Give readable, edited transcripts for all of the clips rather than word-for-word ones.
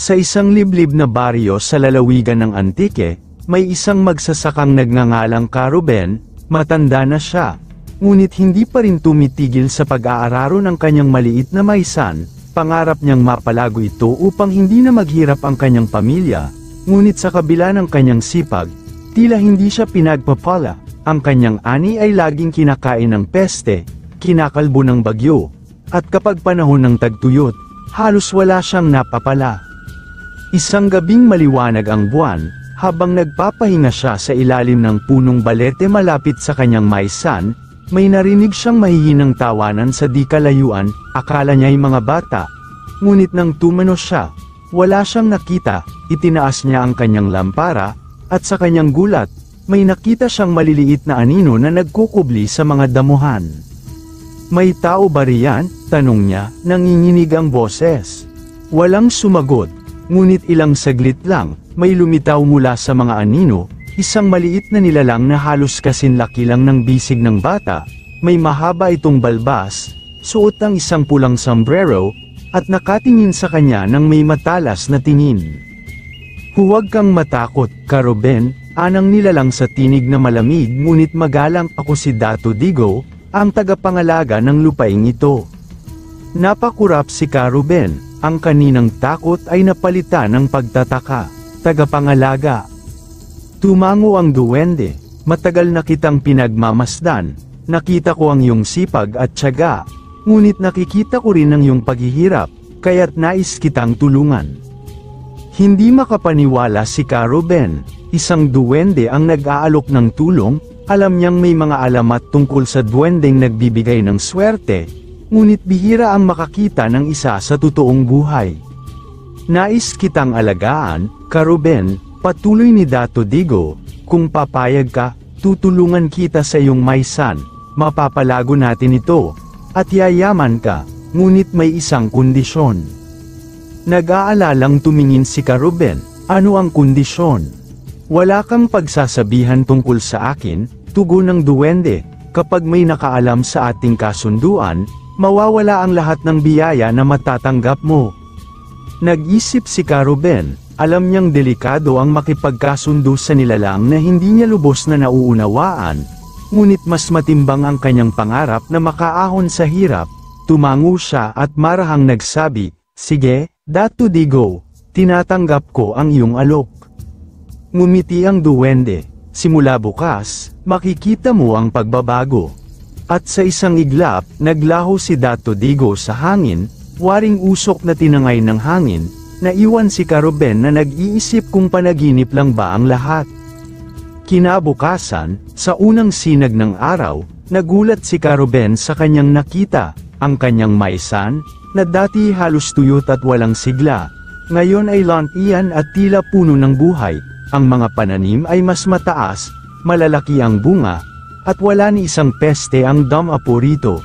Sa isang liblib na baryo sa lalawigan ng Antique, may isang magsasakang nagngangalang Ruben, matanda na siya. Ngunit hindi pa rin tumitigil sa pag-aararo ng kanyang maliit na maisan, pangarap niyang mapalago ito upang hindi na maghirap ang kanyang pamilya, ngunit sa kabila ng kanyang sipag, tila hindi siya pinagpapala. Ang kanyang ani ay laging kinakain ng peste, kinakalbo ng bagyo, at kapag panahon ng tagtuyot, halos wala siyang napapala. Isang gabing maliwanag ang buwan, habang nagpapahinga siya sa ilalim ng punong balete malapit sa kanyang maisan, may narinig siyang mahihinang tawanan sa di kalayuan, akala niya'y mga bata. Ngunit nang tumano siya, wala siyang nakita, itinaas niya ang kanyang lampara, at sa kanyang gulat, may nakita siyang maliliit na anino na nagkukubli sa mga damuhan. May tao ba riyan? Tanong niya, nanginginig ang boses. Walang sumagot. Ngunit ilang saglit lang, may lumitaw mula sa mga anino, isang maliit na nilalang na halos kasinlaki lang ng bisig ng bata, may mahaba itong balbas, suot ang isang pulang sombrero, at nakatingin sa kanya ng may matalas na tingin. Huwag kang matakot, Ruben, anang nilalang sa tinig na malamig ngunit magalang. Ako si Dato Digo, ang tagapangalaga ng lupaing ito. Napakurap si Ruben. Ang kaninang takot ay napalitan ng pagtataka. Tagapangalaga. Tumango ang duwende. Matagal na kitang pinagmamasdan. Nakita ko ang iyong sipag at tiyaga. Ngunit nakikita ko rin ang iyong paghihirap, kaya't nais kitang tulungan. Hindi makapaniwala si Ruben. Isang duwende ang nag-aalok ng tulong. Alam niyang may mga alamat tungkol sa duwendeng nagbibigay ng swerte, ngunit bihira ang makakita ng isa sa totoong buhay. Nais kitang alagaan, Ruben, patuloy ni Dato Digo. Kung papayag ka, tutulungan kita sa iyong maisan, mapapalago natin ito, at yayaman ka, ngunit may isang kondisyon. Nag-aalalang tumingin si Ruben. Ano ang kondisyon? Wala kang pagsasabihan tungkol sa akin, tugon ng duwende. Kapag may nakaalam sa ating kasunduan, mawawala ang lahat ng biyaya na matatanggap mo. Nag-isip si Ruben, alam niyang delikado ang makipagkasundo sa nilalang na hindi niya lubos na nauunawaan, ngunit mas matimbang ang kanyang pangarap na makaahon sa hirap. Tumango siya at marahang nagsabi, "Sige, Dato Digo, tinatanggap ko ang iyong alok." Ngumiti ang duwende, "Simula bukas, makikita mo ang pagbabago." At sa isang iglap, naglaho si Dato Digo sa hangin, waring usok na tinangay ng hangin, naiwan si Ruben na nag-iisip kung panaginip lang ba ang lahat. Kinabukasan, sa unang sinag ng araw, nagulat si Ruben sa kanyang nakita, ang kanyang maisan, na dati halos tuyot at walang sigla, ngayon ay lantian at tila puno ng buhay, ang mga pananim ay mas mataas, malalaki ang bunga, at wala ni isang peste ang damapo rito.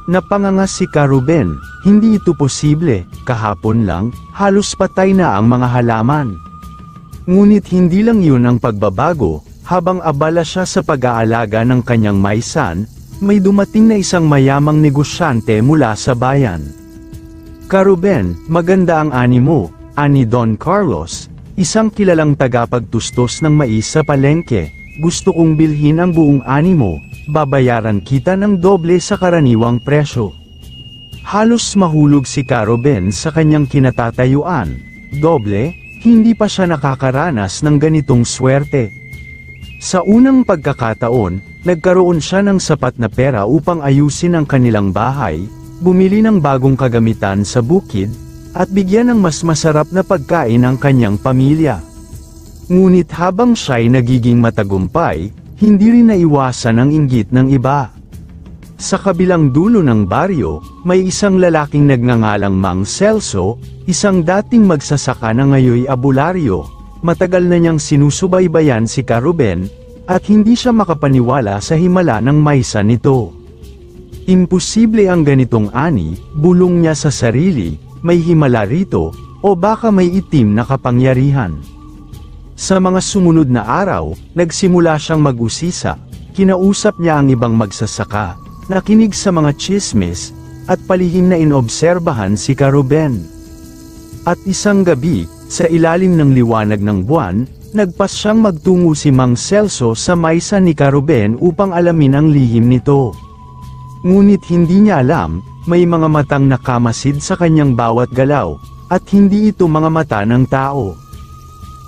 Napangangas si Ruben, hindi ito posible, kahapon lang, halos patay na ang mga halaman. Ngunit hindi lang yun ang pagbabago, habang abala siya sa pag-aalaga ng kanyang maisan, may dumating na isang mayamang negosyante mula sa bayan. "Ruben, maganda ang ani mo," ani Don Carlos, isang kilalang tagapagtustos ng mais sa palengke. "Gusto kong bilhin ang buong ani mo, babayaran kita ng doble sa karaniwang presyo." Halos mahulog si Ruben sa kanyang kinatatayuan. Doble? Hindi pa siya nakakaranas ng ganitong swerte. Sa unang pagkakataon, nagkaroon siya ng sapat na pera upang ayusin ang kanilang bahay, bumili ng bagong kagamitan sa bukid, at bigyan ng mas masarap na pagkain ang kanyang pamilya. Ngunit habang siya'y nagiging matagumpay, hindi rin naiwasan ang inggit ng iba. Sa kabilang dulo ng baryo, may isang lalaking nagngangalang Mang Celso, isang dating magsasaka na ngayoy abularyo. Matagal na niyang sinusubaybayan si Ruben, at hindi siya makapaniwala sa himala ng maysa nito. Imposible ang ganitong ani, bulong niya sa sarili, may himala rito, o baka may itim na kapangyarihan. Sa mga sumunod na araw, nagsimula siyang mag-usisa, kinausap niya ang ibang magsasaka, nakinig sa mga tsismis, at palihim na inobserbahan si Ruben. At isang gabi, sa ilalim ng liwanag ng buwan, nagpasyang magtungo si Mang Celso sa maysa ni Caruben upang alamin ang lihim nito. Ngunit hindi niya alam, may mga matang nakamasid sa kanyang bawat galaw, at hindi ito mga mata ng tao.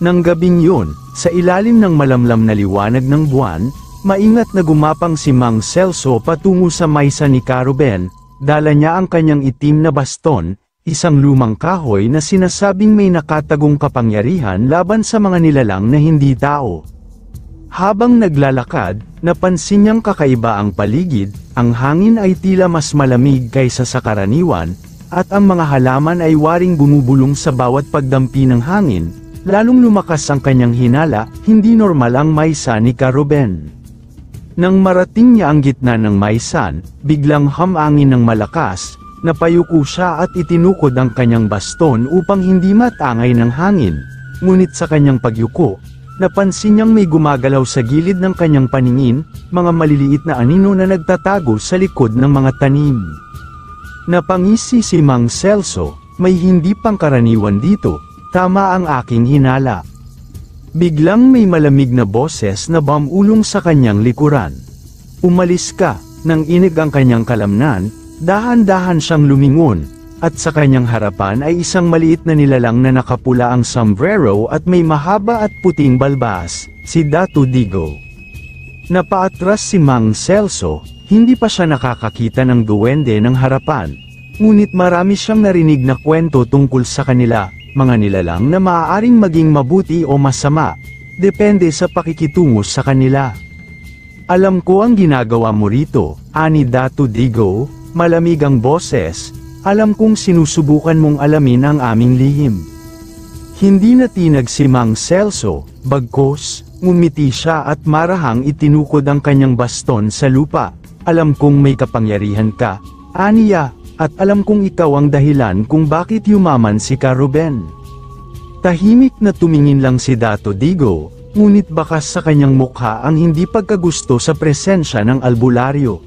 Nang gabing yun, sa ilalim ng malamlam na liwanag ng buwan, maingat na gumapang si Mang Celso patungo sa maysa ni Caruben, dala niya ang kanyang itim na baston, isang lumang kahoy na sinasabing may nakatagong kapangyarihan laban sa mga nilalang na hindi tao. Habang naglalakad, napansin niyang kakaiba ang paligid, ang hangin ay tila mas malamig kaysa sa karaniwan, at ang mga halaman ay waring bumubulong sa bawat pagdampi ng hangin, lalong lumakas ang kanyang hinala, hindi normal ang maysa ni Caruben. Nang marating niya ang gitna ng maysan, biglang hamangin ng malakas, napayuko siya at itinukod ang kanyang baston upang hindi matangay ng hangin, ngunit sa kanyang pagyuko, napansin niyang may gumagalaw sa gilid ng kanyang paningin, mga maliliit na anino na nagtatago sa likod ng mga tanim. Napangisi si Mang Celso, may hindi pangkaraniwan dito, tama ang aking hinala. Biglang may malamig na boses na bumulong sa kanyang likuran. Umalis ka, nang inig ang kanyang kalamnan, dahan-dahan siyang lumingon, at sa kanyang harapan ay isang maliit na nilalang na nakapula ang sombrero at may mahaba at puting balbas, si Dato Digo. Napaatras si Mang Celso, hindi pa siya nakakakita ng duwende ng harapan, ngunit marami siyang narinig na kwento tungkol sa kanila, mga nilalang na maaaring maging mabuti o masama, depende sa pakikitungo sa kanila. Alam ko ang ginagawa mo rito, ani Dato Digo, malamig ang boses, alam kong sinusubukan mong alamin ang aming lihim. Hindi natinag si Mang Celso, bagkus, ngumiti siya at marahang itinukod ang kanyang baston sa lupa. Alam kong may kapangyarihan ka, aniya, at alam kong ikaw ang dahilan kung bakit yumaman si Caruben. Tahimik na tumingin lang si Dato Digo, ngunit bakas sa kanyang mukha ang hindi pagkagusto sa presensya ng albularyo.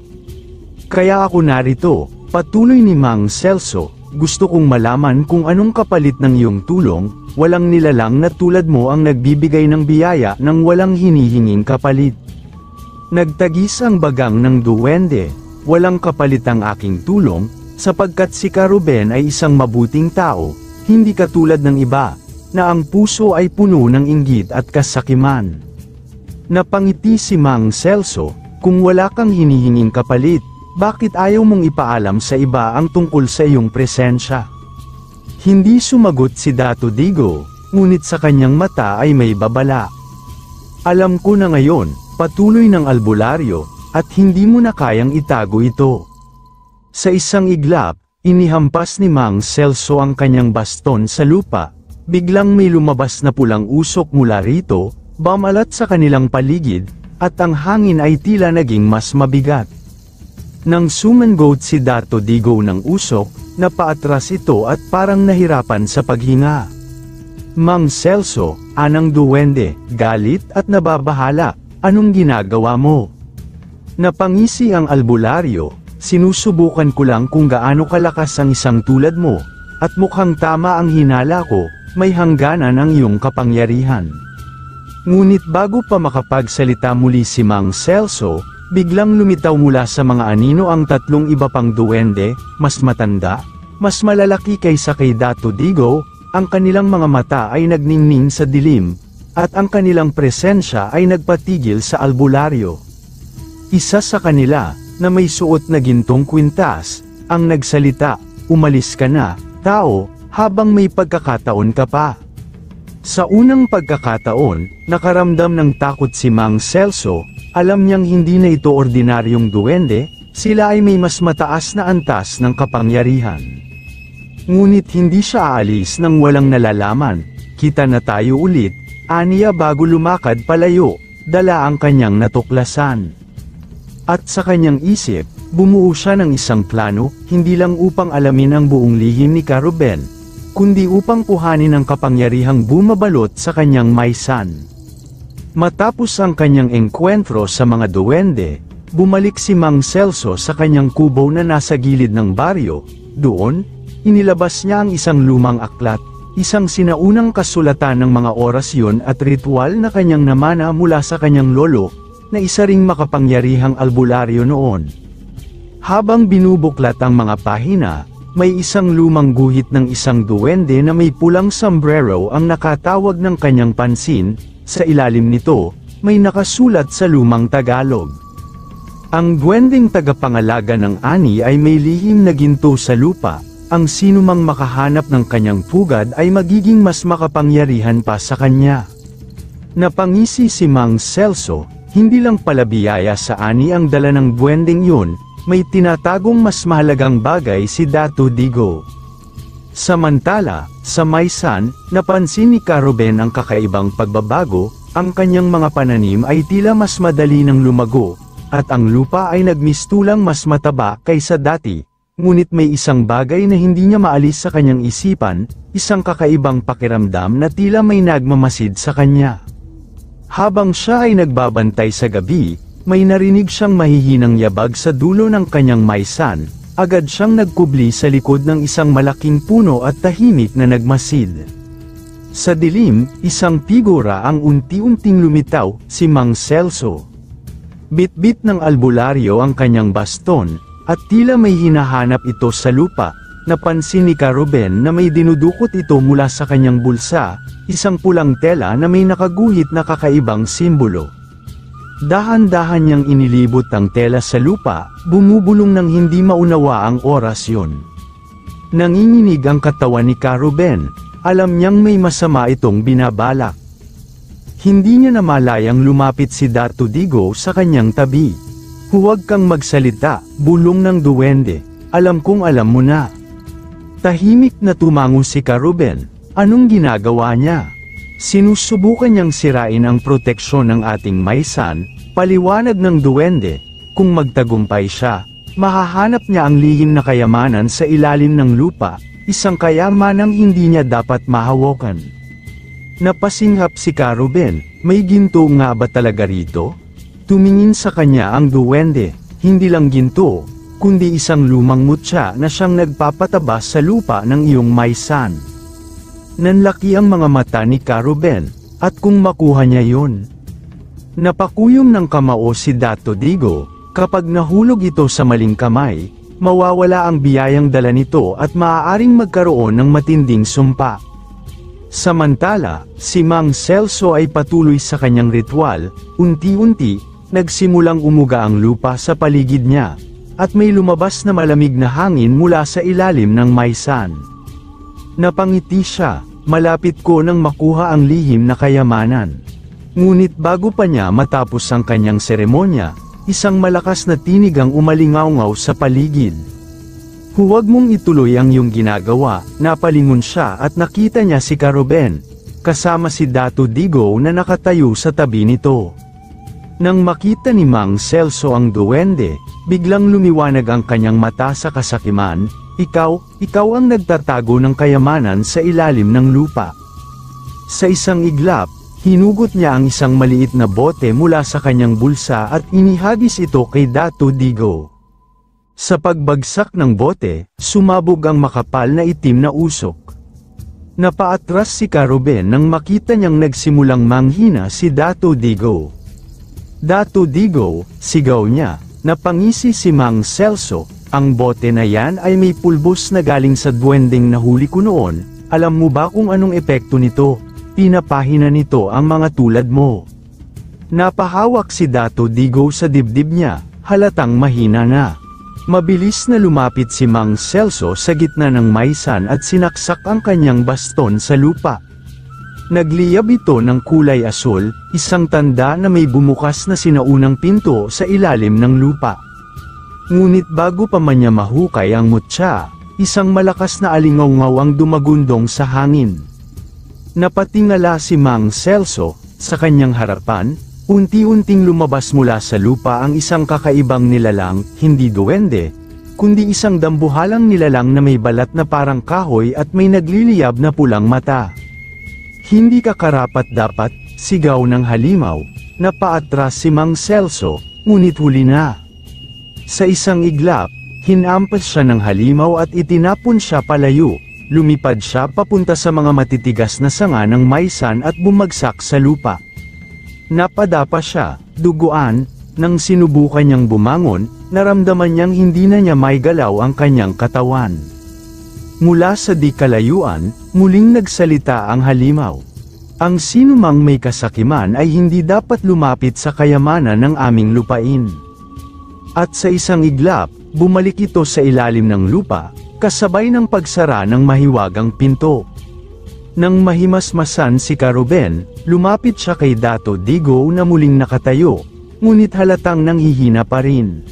Kaya ako narito, patuloy ni Mang Celso, gusto kong malaman kung anong kapalit ng iyong tulong, walang nilalang na tulad mo ang nagbibigay ng biyaya nang walang hinihinging kapalit. Nagtagis ang bagang ng duwende, walang kapalit ang aking tulong, sapagkat si Caruben ay isang mabuting tao, hindi katulad ng iba, na ang puso ay puno ng inggit at kasakiman. Napangiti si Mang Celso, kung wala kang hinihinging kapalit, bakit ayaw mong ipaalam sa iba ang tungkol sa iyong presensya? Hindi sumagot si Dato Digo, ngunit sa kanyang mata ay may babala. Alam ko na ngayon, patuloy ng albularyo, at hindi mo na kayang itago ito. Sa isang iglap, inihampas ni Mang Celso ang kanyang baston sa lupa, biglang may lumabas na pulang usok mula rito, bumalat sa kanilang paligid, at ang hangin ay tila naging mas mabigat. Nang sumangot si Dato Digo ng usok, napaatras ito at parang nahirapan sa paghinga. Mang Celso, anang duwende, galit at nababahala, anong ginagawa mo? Napangisi ang albularyo, sinusubukan ko lang kung gaano kalakas ang isang tulad mo, at mukhang tama ang hinala ko, may hangganan ang iyong kapangyarihan. Ngunit bago pa makapagsalita muli si Mang Celso, biglang lumitaw mula sa mga anino ang tatlong iba pang duwende, mas matanda, mas malalaki kaysa kay Dato Digo, ang kanilang mga mata ay nagningning sa dilim, at ang kanilang presensya ay nagpatigil sa albularyo. Isa sa kanila, na may suot na gintong kwintas, ang nagsalita, umalis ka na, tao, habang may pagkakataon ka pa. Sa unang pagkakataon, nakaramdam ng takot si Mang Celso, alam niyang hindi na ito ordinaryong duwende, sila ay may mas mataas na antas ng kapangyarihan. Ngunit hindi siya aalis nang walang nalalaman, kita na tayo ulit, aniya bago lumakad palayo, dala ang kanyang natuklasan. At sa kanyang isip, bumuo siya ng isang plano, hindi lang upang alamin ang buong lihim ni Caruben, kundi upang kuhanin ang kapangyarihang bumabalot sa kanyang maysan. Matapos ang kanyang engkwentro sa mga duwende, bumalik si Mang Celso sa kanyang kubo na nasa gilid ng baryo. Doon, inilabas niya ang isang lumang aklat, isang sinaunang kasulatan ng mga orasyon at ritual na kanyang namana mula sa kanyang lolo, na isa ring makapangyarihang albularyo noon. Habang binubuklat ang mga pahina, may isang lumang guhit ng isang duwende na may pulang sombrero ang nakatawag ng kanyang pansin. Sa ilalim nito, may nakasulat sa lumang Tagalog. Ang duwendeng tagapangalaga ng ani ay may lihim na ginto sa lupa. Ang sinumang makahanap ng kanyang pugad ay magiging mas makapangyarihan pa sa kanya. Napangisi si Mang Celso, hindi lang pala biyaya sa ani ang dala ng duwendeng yun, may tinatagong mas mahalagang bagay si Dato Digo. Samantala, sa Maysan, napansin ni Caruben ang kakaibang pagbabago, ang kanyang mga pananim ay tila mas madali ng lumago, at ang lupa ay nagmistulang mas mataba kaysa dati. Ngunit may isang bagay na hindi niya maalis sa kanyang isipan, isang kakaibang pakiramdam na tila may nagmamasid sa kanya. Habang siya ay nagbabantay sa gabi, may narinig siyang mahihinang yabag sa dulo ng kanyang maysan, agad siyang nagkubli sa likod ng isang malaking puno at tahimik na nagmasid. Sa dilim, isang figura ang unti-unting lumitaw, si Mang Celso. Bit-bit ng albularyo ang kanyang baston, at tila may hinahanap ito sa lupa. Napansin ni Caruben na may dinudukot ito mula sa kanyang bulsa, isang pulang tela na may nakaguhit na kakaibang simbolo. Dahan-dahan niyang inilibot ang tela sa lupa, bumubulong ng hindi maunawa ang orasyon. Nanginginig ang katawan ni Caruben, alam niyang may masama itong binabalak. Hindi niya namalayang lumapit si Dato Digo sa kanyang tabi. "Huwag kang magsalita," bulong ng duwende, "alam kong alam mo na." Tahimik na tumango si Caruben, anong ginagawa niya? Sinusubukan niyang sirain ang proteksyon ng ating maysan, paliwanag ng duwende, kung magtagumpay siya, mahahanap niya ang lihim na kayamanan sa ilalim ng lupa, isang kayamanang hindi niya dapat mahawakan. Napasinghap si Caruben, may ginto nga ba talaga rito? Tumingin sa kanya ang duwende, hindi lang ginto, kundi isang lumang mutya na siyang nagpapataba sa lupa ng iyong maysan. Nanlaki ang mga mata ni Caruben, at kung makuha niya yun. Napakuyom ng kamao si Dato Digo, kapag nahulog ito sa maling kamay, mawawala ang biyayang dala nito at maaaring magkaroon ng matinding sumpa. Samantala, si Mang Celso ay patuloy sa kanyang ritual, unti-unti, nagsimulang umuga ang lupa sa paligid niya, at may lumabas na malamig na hangin mula sa ilalim ng maysan. Napangiti siya, malapit ko nang makuha ang lihim na kayamanan. Ngunit bago pa niya matapos ang kanyang seremonya, isang malakas na tinig ang umalingaw-ngaw sa paligid. "Huwag mong ituloy ang iyong ginagawa," napalingon siya at nakita niya si Caruben, kasama si Dato Digo na nakatayo sa tabi nito. Nang makita ni Mang Celso ang duwende, biglang lumiwanag ang kanyang mata sa kasakiman, ikaw ang nagtatago ng kayamanan sa ilalim ng lupa." Sa isang iglap, hinugot niya ang isang maliit na bote mula sa kanyang bulsa at inihagis ito kay Dato Digo. Sa pagbagsak ng bote, sumabog ang makapal na itim na usok. Napaatras si Caruben nang makita niyang nagsimulang manghina si Dato Digo. "Dato Digo," sigaw niya, napangisi si Mang Celso, "ang bote na yan ay may pulbos na galing sa duwendeng nahuli ko noon, alam mo ba kung anong epekto nito? Pinapahina nito ang mga tulad mo." Napahawak si Dato Digo sa dibdib niya, halatang mahina na. Mabilis na lumapit si Mang Celso sa gitna ng maysan at sinaksak ang kanyang baston sa lupa. Nagliyab ito ng kulay asul, isang tanda na may bumukas na sinaunang pinto sa ilalim ng lupa. Ngunit bago pa man niya mahukay ang mutya, isang malakas na alingaw-ngaw ang dumagundong sa hangin. Napatingala si Mang Celso, sa kanyang harapan, unti-unting lumabas mula sa lupa ang isang kakaibang nilalang, hindi duwende, kundi isang dambuhalang nilalang na may balat na parang kahoy at may nagliliyab na pulang mata. "Hindi ka karapat-dapat," sigaw ng halimaw, napaatras si Mang Celso, ngunit huli na. Sa isang iglap, hinampas siya ng halimaw at itinapon siya palayo, lumipad siya papunta sa mga matitigas na sanga ng maysan at bumagsak sa lupa. Napadapa siya, duguan. Nang sinubukan niyang bumangon, naramdaman niyang hindi na niya maigalaw ang kanyang katawan. Mula sa di kalayuan, muling nagsalita ang halimaw. Ang sinumang may kasakiman ay hindi dapat lumapit sa kayamanan ng aming lupain. At sa isang iglap, bumalik ito sa ilalim ng lupa, kasabay ng pagsara ng mahiwagang pinto. Nang mahimasmasan si Ka-Ruben, lumapit siya kay Dato Digo na muling nakatayo, ngunit halatang nanghihina pa rin.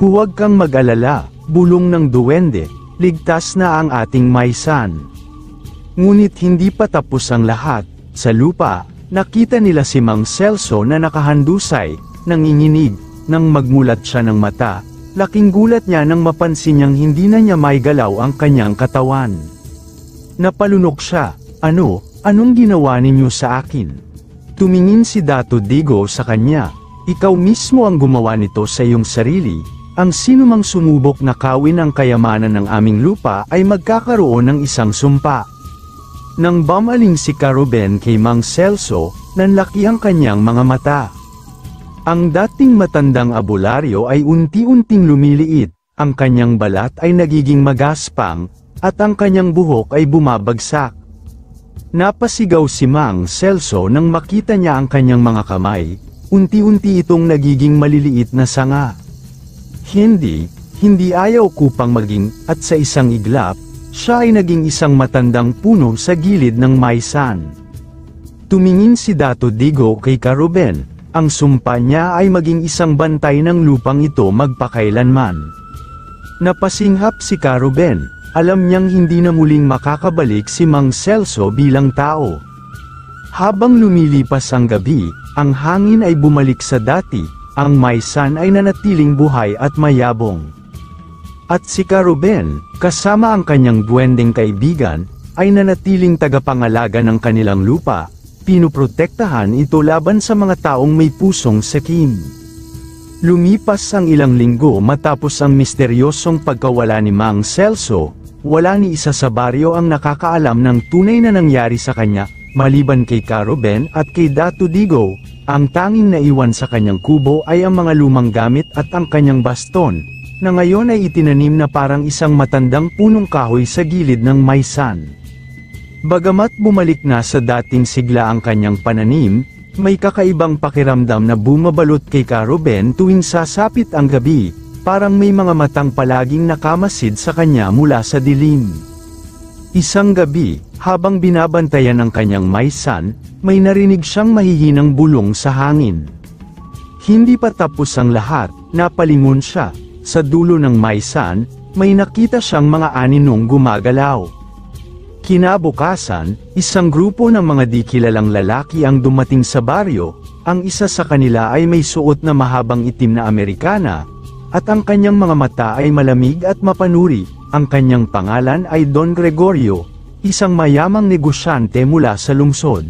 Huwag kang mag-alala, bulong ng duwende, ligtas na ang ating maysan. Ngunit hindi pa tapos ang lahat. Sa lupa, nakita nila si Mang Celso na nakahandusay, nanginginig. Nang magmulat siya ng mata, laking gulat niya nang mapansin niyang hindi na niya maigalaw ang kanyang katawan. Napalunok siya. Anong ginawa ninyo sa akin? Tumingin si Dato Digo sa kanya. Ikaw mismo ang gumawa nito sa iyong sarili. Ang sinumang sumubok na kawin ang kayamanan ng aming lupa ay magkakaroon ng isang sumpa. Nang bamaling si Ka-Ruben kay Mang Celso, nanlaki ang kanyang mga mata. Ang dating matandang albularyo ay unti-unting lumiliit, ang kanyang balat ay nagiging magaspang, at ang kanyang buhok ay bumabagsak. Napasigaw si Mang Celso nang makita niya ang kanyang mga kamay. Unti-unti itong nagiging maliliit na sanga. Hindi ayaw kupang maging, at sa isang iglap, siya ay naging isang matandang puno sa gilid ng maysan. Tumingin si Dato Digo kay Ka-Ruben, ang sumpa niya ay maging isang bantay ng lupang ito magpakailanman. Napasinghap si Ka-Ruben, alam niyang hindi na muling makakabalik si Mang Celso bilang tao. Habang lumilipas ang gabi, ang hangin ay bumalik sa dati, ang maysan ay nanatiling buhay at mayabong. At si Ka-Ruben, kasama ang kanyang duwendeng kaibigan, ay nanatiling tagapangalaga ng kanilang lupa, pinuprotektahan ito laban sa mga taong may pusong sakim. Lumipas ang ilang linggo matapos ang misteryosong pagkawala ni Mang Celso, wala ni isa sa baryo ang nakakaalam ng tunay na nangyari sa kanya. Maliban kay Ka-Ruben at kay Dato Digo, ang tanging naiwan sa kanyang kubo ay ang mga lumang gamit at ang kanyang baston, na ngayon ay itinanim na parang isang matandang punong kahoy sa gilid ng maysan. Bagamat bumalik na sa dating sigla ang kanyang pananim, may kakaibang pakiramdam na bumabalot kay Ka-Ruben tuwing sasapit ang gabi, parang may mga matang palaging nakamasid sa kanya mula sa dilim. Isang gabi, habang binabantayan ang kanyang maysan, may narinig siyang mahihinang bulong sa hangin. Hindi pa tapos ang lahat, napalingon siya. Sa dulo ng maysan, may nakita siyang mga aninong gumagalaw. Kinabukasan, isang grupo ng mga di kilalang lalaki ang dumating sa baryo. Ang isa sa kanila ay may suot na mahabang itim na Amerikana, at ang kanyang mga mata ay malamig at mapanuri. Ang kanyang pangalan ay Don Gregorio, isang mayamang negosyante mula sa lungsod.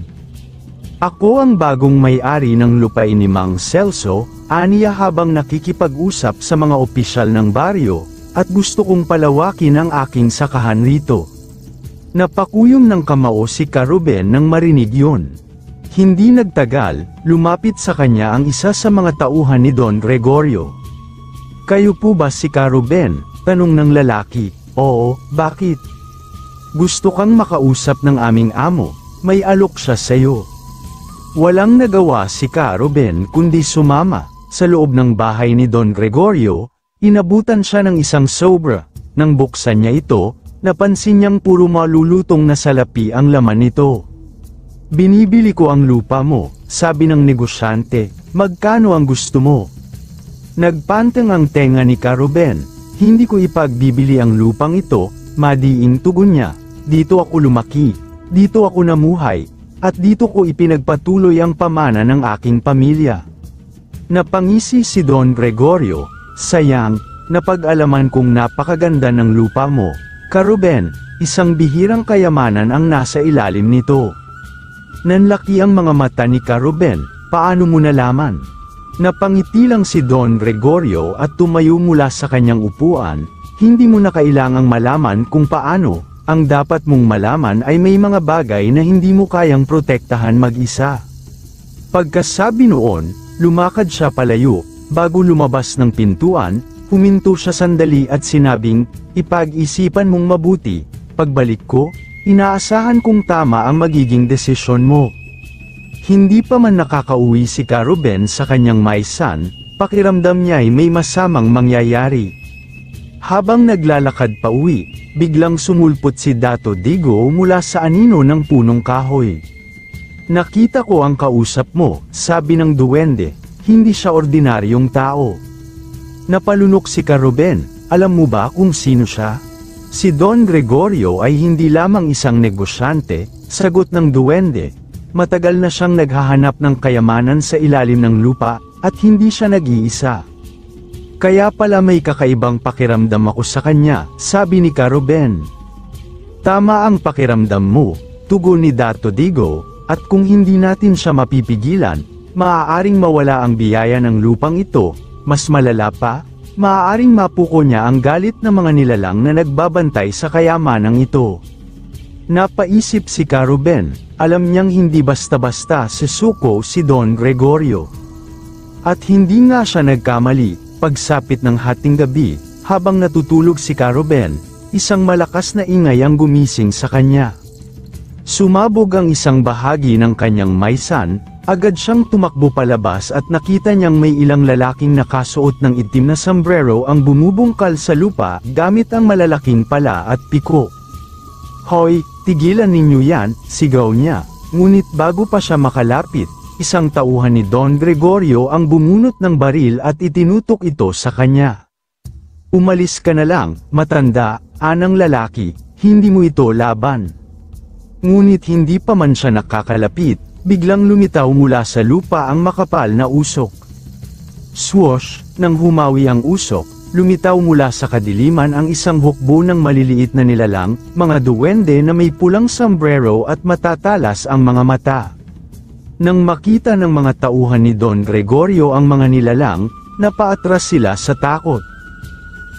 Ako ang bagong may-ari ng lupain ni Mang Celso, aniya habang nakikipag-usap sa mga opisyal ng baryo, at gusto kong palawakin ang aking sakahan rito. Napakuyom ng kamao si Ka-Ruben nang marinig yun. Hindi nagtagal, lumapit sa kanya ang isa sa mga tauhan ni Don Gregorio. Kayo po ba si Ka-Ruben? Tanong ng lalaki. Oo, bakit? Gusto kang makausap ng aming amo, may alok siya sa'yo. Walang nagawa si Ka-Ruben kundi sumama. Sa loob ng bahay ni Don Gregorio, inabutan siya ng isang sobra. Nang buksan niya ito, napansin niyang puro malulutong na salapi ang laman nito. Binibili ko ang lupa mo, sabi ng negosyante. Magkano ang gusto mo? Nagpantang ang tenga ni Ka-Ruben. Hindi ko ipagbibili ang lupang ito, madiing tugon niya. Dito ako lumaki, dito ako namuhay, at dito ko ipinagpatuloy ang pamana ng aking pamilya. Napangisi si Don Gregorio, sayang, napag-alaman kong napakaganda ng lupa mo, Ka-Ruben, isang bihirang kayamanan ang nasa ilalim nito. Nanlaki ang mga mata ni Ka-Ruben, paano mo nalaman? Napangiti lang si Don Gregorio at tumayo mula sa kanyang upuan. Hindi mo na kailangang malaman kung paano, ang dapat mong malaman ay may mga bagay na hindi mo kayang protektahan mag-isa. Pagkasabi noon, lumakad siya palayo, bago lumabas ng pintuan, huminto siya sandali at sinabing, "Ipag-isipan mong mabuti, pagbalik ko, inaasahan kong tama ang magiging desisyon mo." Hindi pa man nakakauwi si Caruben sa kanyang maisan, pakiramdam niya ay may masamang mangyayari. Habang naglalakad pa uwi, biglang sumulpot si Dato Digo mula sa anino ng punong kahoy. "Nakita ko ang kausap mo," sabi ng duwende, "hindi siya ordinaryong tao." Napalunok si Caruben, "Alam mo ba kung sino siya?" "Si Don Gregorio ay hindi lamang isang negosyante," sagot ng duwende. "Matagal na siyang naghahanap ng kayamanan sa ilalim ng lupa, at hindi siya nag-iisa. Kaya pala may kakaibang pakiramdam ako sa kanya," sabi ni Caruben. "Tama ang pakiramdam mo," tugon ni Dato Digo, "at kung hindi natin siya mapipigilan, maaaring mawala ang biyaya ng lupang ito, mas malala pa, maaaring mapuko niya ang galit ng mga nilalang na nagbabantay sa kayamanang ito." Napaisip si Caruben, alam niyang hindi basta-basta susuko si Don Gregorio. At hindi nga siya nagkamali. Pagsapit ng hating gabi, habang natutulog si Caruben, isang malakas na ingay ang gumising sa kanya. Sumabog ang isang bahagi ng kanyang maisan, agad siyang tumakbo palabas at nakita niyang may ilang lalaking nakasuot ng itim na sombrero ang bumubungkal sa lupa gamit ang malalaking pala at piko. "Hoy, tigilan ninyo yan," sigaw niya. Ngunit bago pa siya makalapit, isang tauhan ni Don Gregorio ang bumunot ng baril at itinutok ito sa kanya. "Umalis ka na lang, matanda," anang lalaki, "hindi mo ito laban." Ngunit hindi pa man siya nakakalapit, biglang lumitaw mula sa lupa ang makapal na usok. Swoosh, nang humawi ang usok, lumitaw mula sa kadiliman ang isang hukbo ng maliliit na nilalang, mga duwende na may pulang sombrero at matatalas ang mga mata. Nang makita ng mga tauhan ni Don Gregorio ang mga nilalang, napaatras sila sa takot.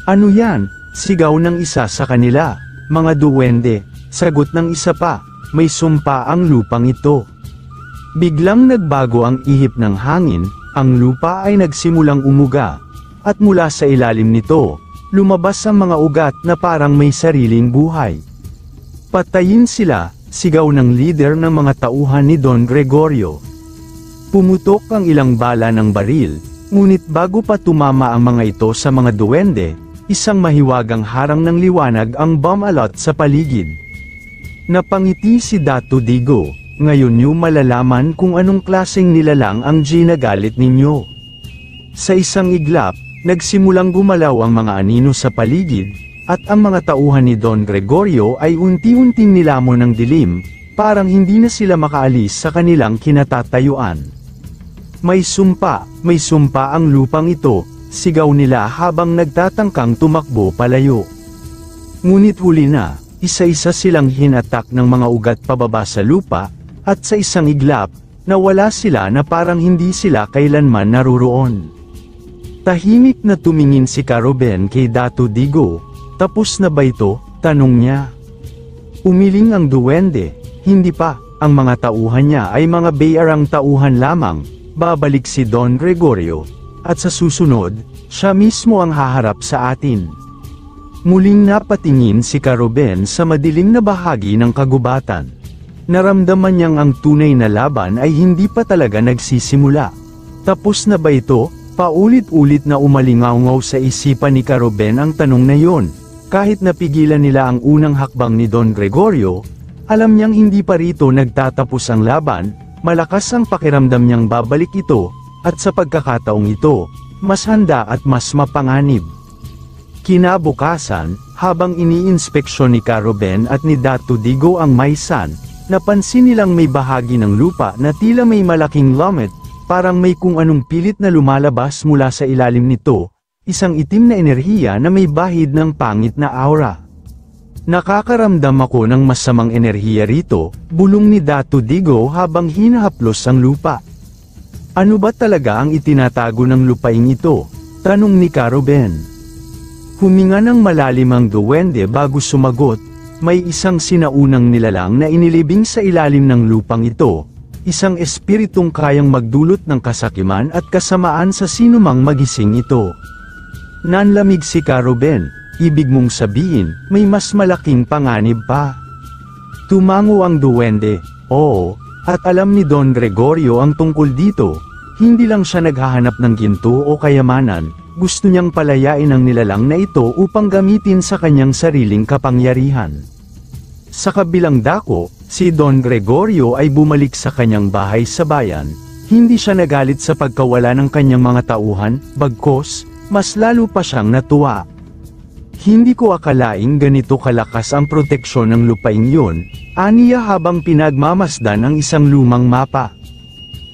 "Ano yan?" sigaw ng isa sa kanila. "Mga duwende," sagot ng isa pa, "may sumpa ang lupang ito." Biglang nagbago ang ihip ng hangin, ang lupa ay nagsimulang umuga, at mula sa ilalim nito, lumabas ang mga ugat na parang may sariling buhay. "Patayin sila!" sigaw ng lider ng mga tauhan ni Don Gregorio. Pumutok ang ilang bala ng baril, ngunit bago pa tumama ang mga ito sa mga duwende, isang mahiwagang harang ng liwanag ang bumalot sa paligid. Napangiti si Dato Digo, "Ngayon niyo malalaman kung anong klaseng nilalang ang ginagalit ninyo." Sa isang iglap, nagsimulang gumalaw ang mga anino sa paligid, at ang mga tauhan ni Don Gregorio ay unti-unting nilamon ng dilim, parang hindi na sila makaalis sa kanilang kinatatayuan. May sumpa ang lupang ito," sigaw nila habang nagtatangkang tumakbo palayo. Ngunit huli na, isa-isa silang hinatak ng mga ugat pababa sa lupa, at sa isang iglap, nawala sila na parang hindi sila kailanman naruroon. Tahimik na tumingin si Caruben kay Dato Digo. "Tapos na ba ito?" tanong niya. Umiling ang duwende, "Hindi pa, ang mga tauhan niya ay mga bayarang tauhan lamang." Babalik si Don Gregorio, at sa susunod, siya mismo ang haharap sa atin. Muling napatingin si Caruben sa madilim na bahagi ng kagubatan. Naramdaman niyang ang tunay na laban ay hindi pa talaga nagsisimula. Tapos na ba ito? Paulit-ulit na umalingaw sa isipan ni Caruben ang tanong na yon. Kahit napigilan nila ang unang hakbang ni Don Gregorio, alam niyang hindi pa rito nagtatapos ang laban, malakas ang pakiramdam niyang babalik ito, at sa pagkakataong ito, mas handa at mas mapanganib. Kinabukasan, habang iniinspeksyon ni Caruben at ni Dato Digo ang maisan, napansin nilang may bahagi ng lupa na tila may malaking lumot, parang may kung anong pilit na lumalabas mula sa ilalim nito, isang itim na enerhiya na may bahid ng pangit na aura. "Nakakaramdam ako ng masamang enerhiya rito," bulong ni Dato Digo habang hinahaplos ang lupa. "Ano ba talaga ang itinatago ng lupaing ito?" tanong ni Caruben. Huminga ng malalim ang duwende bago sumagot, May isang sinaunang nilalang na inilibing sa ilalim ng lupang ito, isang espiritong kayang magdulot ng kasakiman at kasamaan sa sinumang magising ito. Nanlamig si Caruben, ibig mong sabihin, may mas malaking panganib pa. Tumango ang duwende, oo, at alam ni Don Gregorio ang tungkol dito, hindi lang siya naghahanap ng ginto o kayamanan, gusto niyang palayain ang nilalang na ito upang gamitin sa kanyang sariling kapangyarihan. Sa kabilang dako, si Don Gregorio ay bumalik sa kanyang bahay sa bayan, hindi siya nagalit sa pagkawala ng kanyang mga tauhan, bagkus, mas lalo pa siyang natuwa. Hindi ko akalaing ganito kalakas ang proteksyon ng lupaing yun, aniya habang pinagmamasdan ang isang lumang mapa.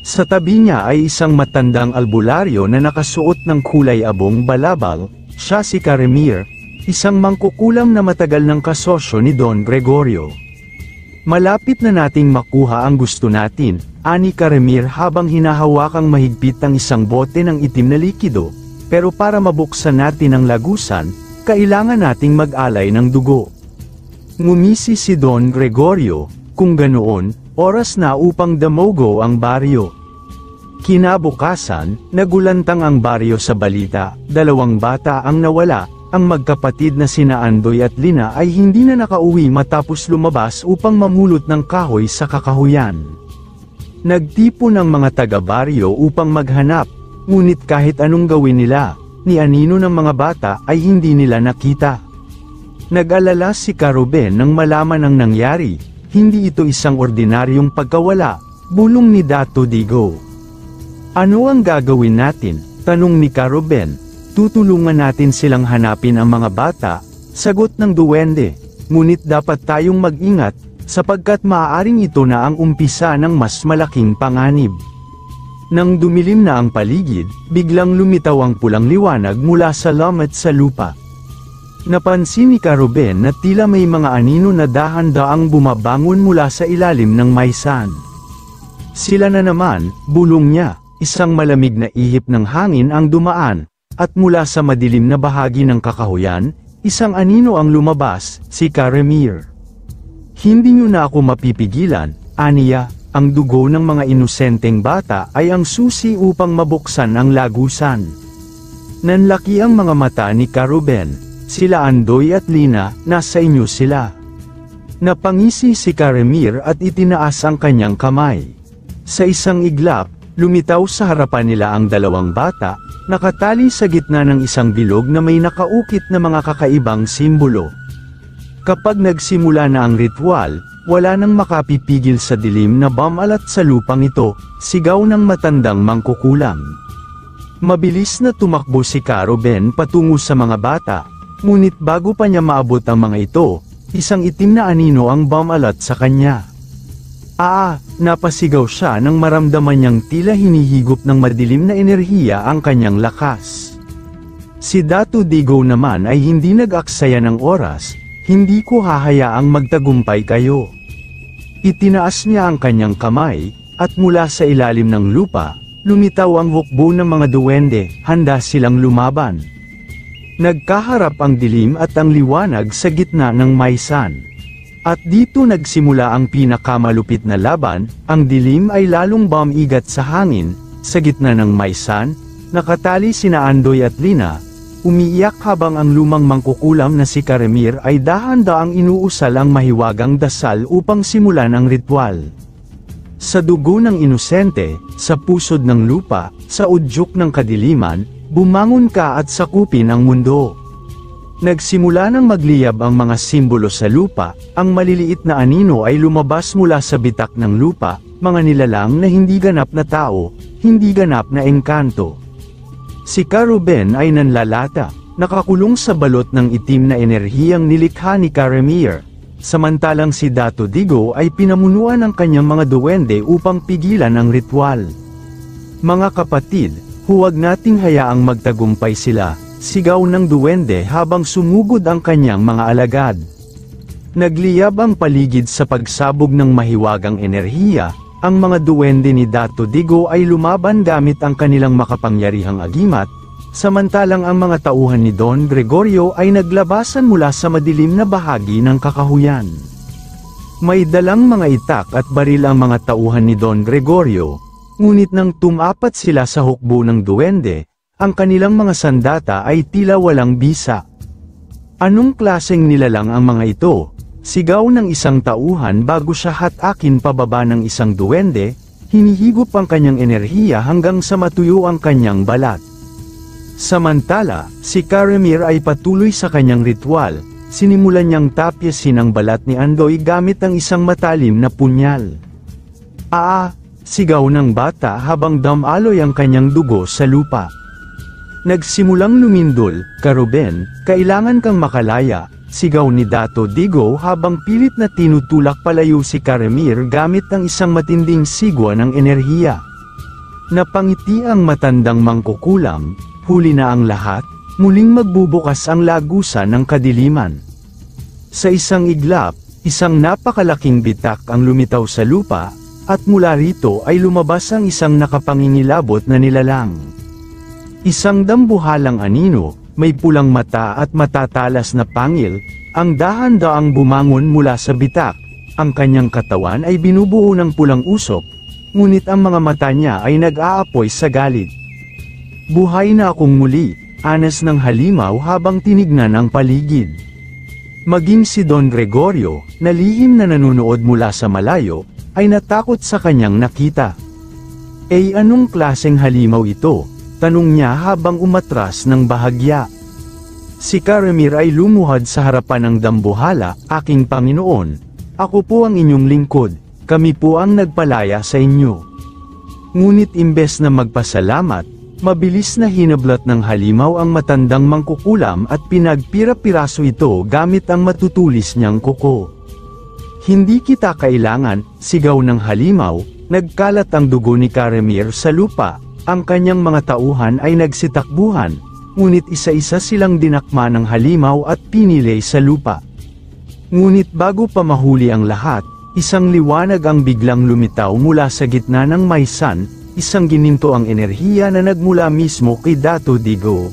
Sa tabi niya ay isang matandang albularyo na nakasuot ng kulay abong balabal, siya si Caremir, isang mangkukulam na matagal ng kasosyo ni Don Gregorio. Malapit na nating makuha ang gusto natin, ani Caremir habang hinahawakang mahigpit ang isang bote ng itim na likido, pero para mabuksan natin ang lagusan, kailangan nating mag-alay ng dugo. Ngumisi si Don Gregorio, kung ganoon, oras na upang damogo ang baryo. Kinabukasan, nagulantang ang baryo sa balita, 2 bata ang nawala, ang magkapatid na sina Andoy at Lina ay hindi na nakauwi matapos lumabas upang mamulot ng kahoy sa kakahuyan. Nagtipon ang mga taga-baryo upang maghanap, ngunit kahit anong gawin nila, ni anino ng mga bata ay hindi nila nakita. Nag-alala si Caruben nang malaman ang nangyari, hindi ito isang ordinaryong pagkawala, bulong ni Dato Digo. Ano ang gagawin natin? Tanong ni Caruben. Tutulungan natin silang hanapin ang mga bata, sagot ng duwende, ngunit dapat tayong mag-ingat, sapagkat maaaring ito na ang umpisa ng mas malaking panganib. Nang dumilim na ang paligid, biglang lumitaw ang pulang liwanag mula sa lamat sa lupa. Napansin ni Caruben na tila may mga anino na dahan-daang bumabangon mula sa ilalim ng maysan. Sila na naman, bulong niya, isang malamig na ihip ng hangin ang dumaan, at mula sa madilim na bahagi ng kakahuyan, isang anino ang lumabas, si Caremir. Hindi niyo na ako mapipigilan, aniya, ang dugo ng mga inosenteng bata ay ang susi upang mabuksan ang lagusan. Nanlaki ang mga mata ni Caruben. Sila Andoy at Lina, nasa inyo sila. Napangisi si Caremir at itinaas ang kanyang kamay. Sa isang iglap, lumitaw sa harapan nila ang 2 bata, nakatali sa gitna ng isang bilog na may nakaukit na mga kakaibang simbolo. Kapag nagsimula na ang ritual, wala nang makapipigil sa dilim na bumalat sa lupang ito, sigaw ng matandang mangkukulam. Mabilis na tumakbo si Caruben patungo sa mga bata, ngunit bago pa niya maabot ang mga ito, isang itim na anino ang bumalat sa kanya. Napasigaw siya nang maramdaman niyang tila hinihigop ng madilim na enerhiya ang kanyang lakas. Si Dato Digo naman ay hindi nag-aksaya ng oras, hindi ko hahayaang magtagumpay kayo. Itinaas niya ang kanyang kamay, at mula sa ilalim ng lupa, lumitaw ang hukbo ng mga duwende, handa silang lumaban. Nagkaharap ang dilim at ang liwanag sa gitna ng maysan. At dito nagsimula ang pinakamalupit na laban, ang dilim ay lalong bumigat sa hangin, sa gitna ng maysan, nakatali sina Andoy at Lina, umiiyak habang ang lumang mangkukulam na si Caremir ay dahan-daang inuusal ang mahiwagang dasal upang simulan ang ritual. Sa dugo ng inosente, sa pusod ng lupa, sa udyok ng kadiliman, bumangon ka at sakupin ang mundo. Nagsimula nang magliyab ang mga simbolo sa lupa, ang maliliit na anino ay lumabas mula sa bitak ng lupa, mga nilalang na hindi ganap na tao, hindi ganap na engkanto. Si Caruben ay nanlalata, nakakulong sa balot ng itim na enerhiyang nilikha ni Caremir, samantalang si Dato Digo ay pinamunuan ng kanyang mga duwende upang pigilan ang ritual. Mga kapatid, huwag nating hayaang magtagumpay sila, sigaw ng duwende habang sumugod ang kanyang mga alagad. Nagliyab ang paligid sa pagsabog ng mahiwagang enerhiya, ang mga duwende ni Dato Digo ay lumaban gamit ang kanilang makapangyarihang agimat, samantalang ang mga tauhan ni Don Gregorio ay naglabasan mula sa madilim na bahagi ng kakahuyan. May dalang mga itak at baril ang mga tauhan ni Don Gregorio, ngunit nang tumapat sila sa hukbo ng duwende, ang kanilang mga sandata ay tila walang bisa. Anong klaseng nilalang ang mga ito? Sigaw ng isang tauhan bago siya hatakin pababa ng isang duwende, hinihigop ang kanyang enerhiya hanggang sa matuyo ang kanyang balat. Samantala, si Caramir ay patuloy sa kanyang ritual, sinimulan niyang tapyasin ang balat ni Andoy gamit ang isang matalim na punyal. Sigaw ng bata habang damaloy ang kanyang dugo sa lupa. Nagsimulang lumindol, Caruben, kailangan kang makalaya, sigaw ni Dato Digo habang pilit na tinutulak palayo si Caramir gamit ang isang matinding sigwa ng enerhiya. Napangiti ang matandang mangkukulam, huli na ang lahat, muling magbubukas ang lagusan ng kadiliman. Sa isang iglap, isang napakalaking bitak ang lumitaw sa lupa, at mula rito ay lumabas ang isang nakapangingilabot na nilalang. Isang dambuhalang anino, may pulang mata at matatalas na pangil, ang dahan-daang bumangon mula sa bitak. Ang kanyang katawan ay binubuo ng pulang usok, ngunit ang mga mata niya ay nag-aapoy sa galit. Buhay na akong muli, anas ng halimaw habang tinignan ang paligid. Maging si Don Gregorio, na lihim na nanunood mula sa malayo, ay natakot sa kanyang nakita. Anong klaseng halimaw ito? Tanong niya habang umatras ng bahagya. Si Caramir ay lumuhad sa harapan ng dambuhala, "Aking Panginoon, ako po ang inyong lingkod, kami po ang nagpalaya sa inyo." Ngunit imbes na magpasalamat, mabilis na hinablat ng halimaw ang matandang mangkukulam at pinagpira-piraso ito gamit ang matutulis niyang kuko. "Hindi kita kailangan," sigaw ng halimaw, nagkalat ang dugo ni Caramir sa lupa. Ang kanyang mga tauhan ay nagsitakbuhan, ngunit isa-isa silang dinakma ng halimaw at pinilay sa lupa. Ngunit bago pa mahuli ang lahat, isang liwanag ang biglang lumitaw mula sa gitna ng maysan, isang gininto ang enerhiya na nagmula mismo kay Dato Digo.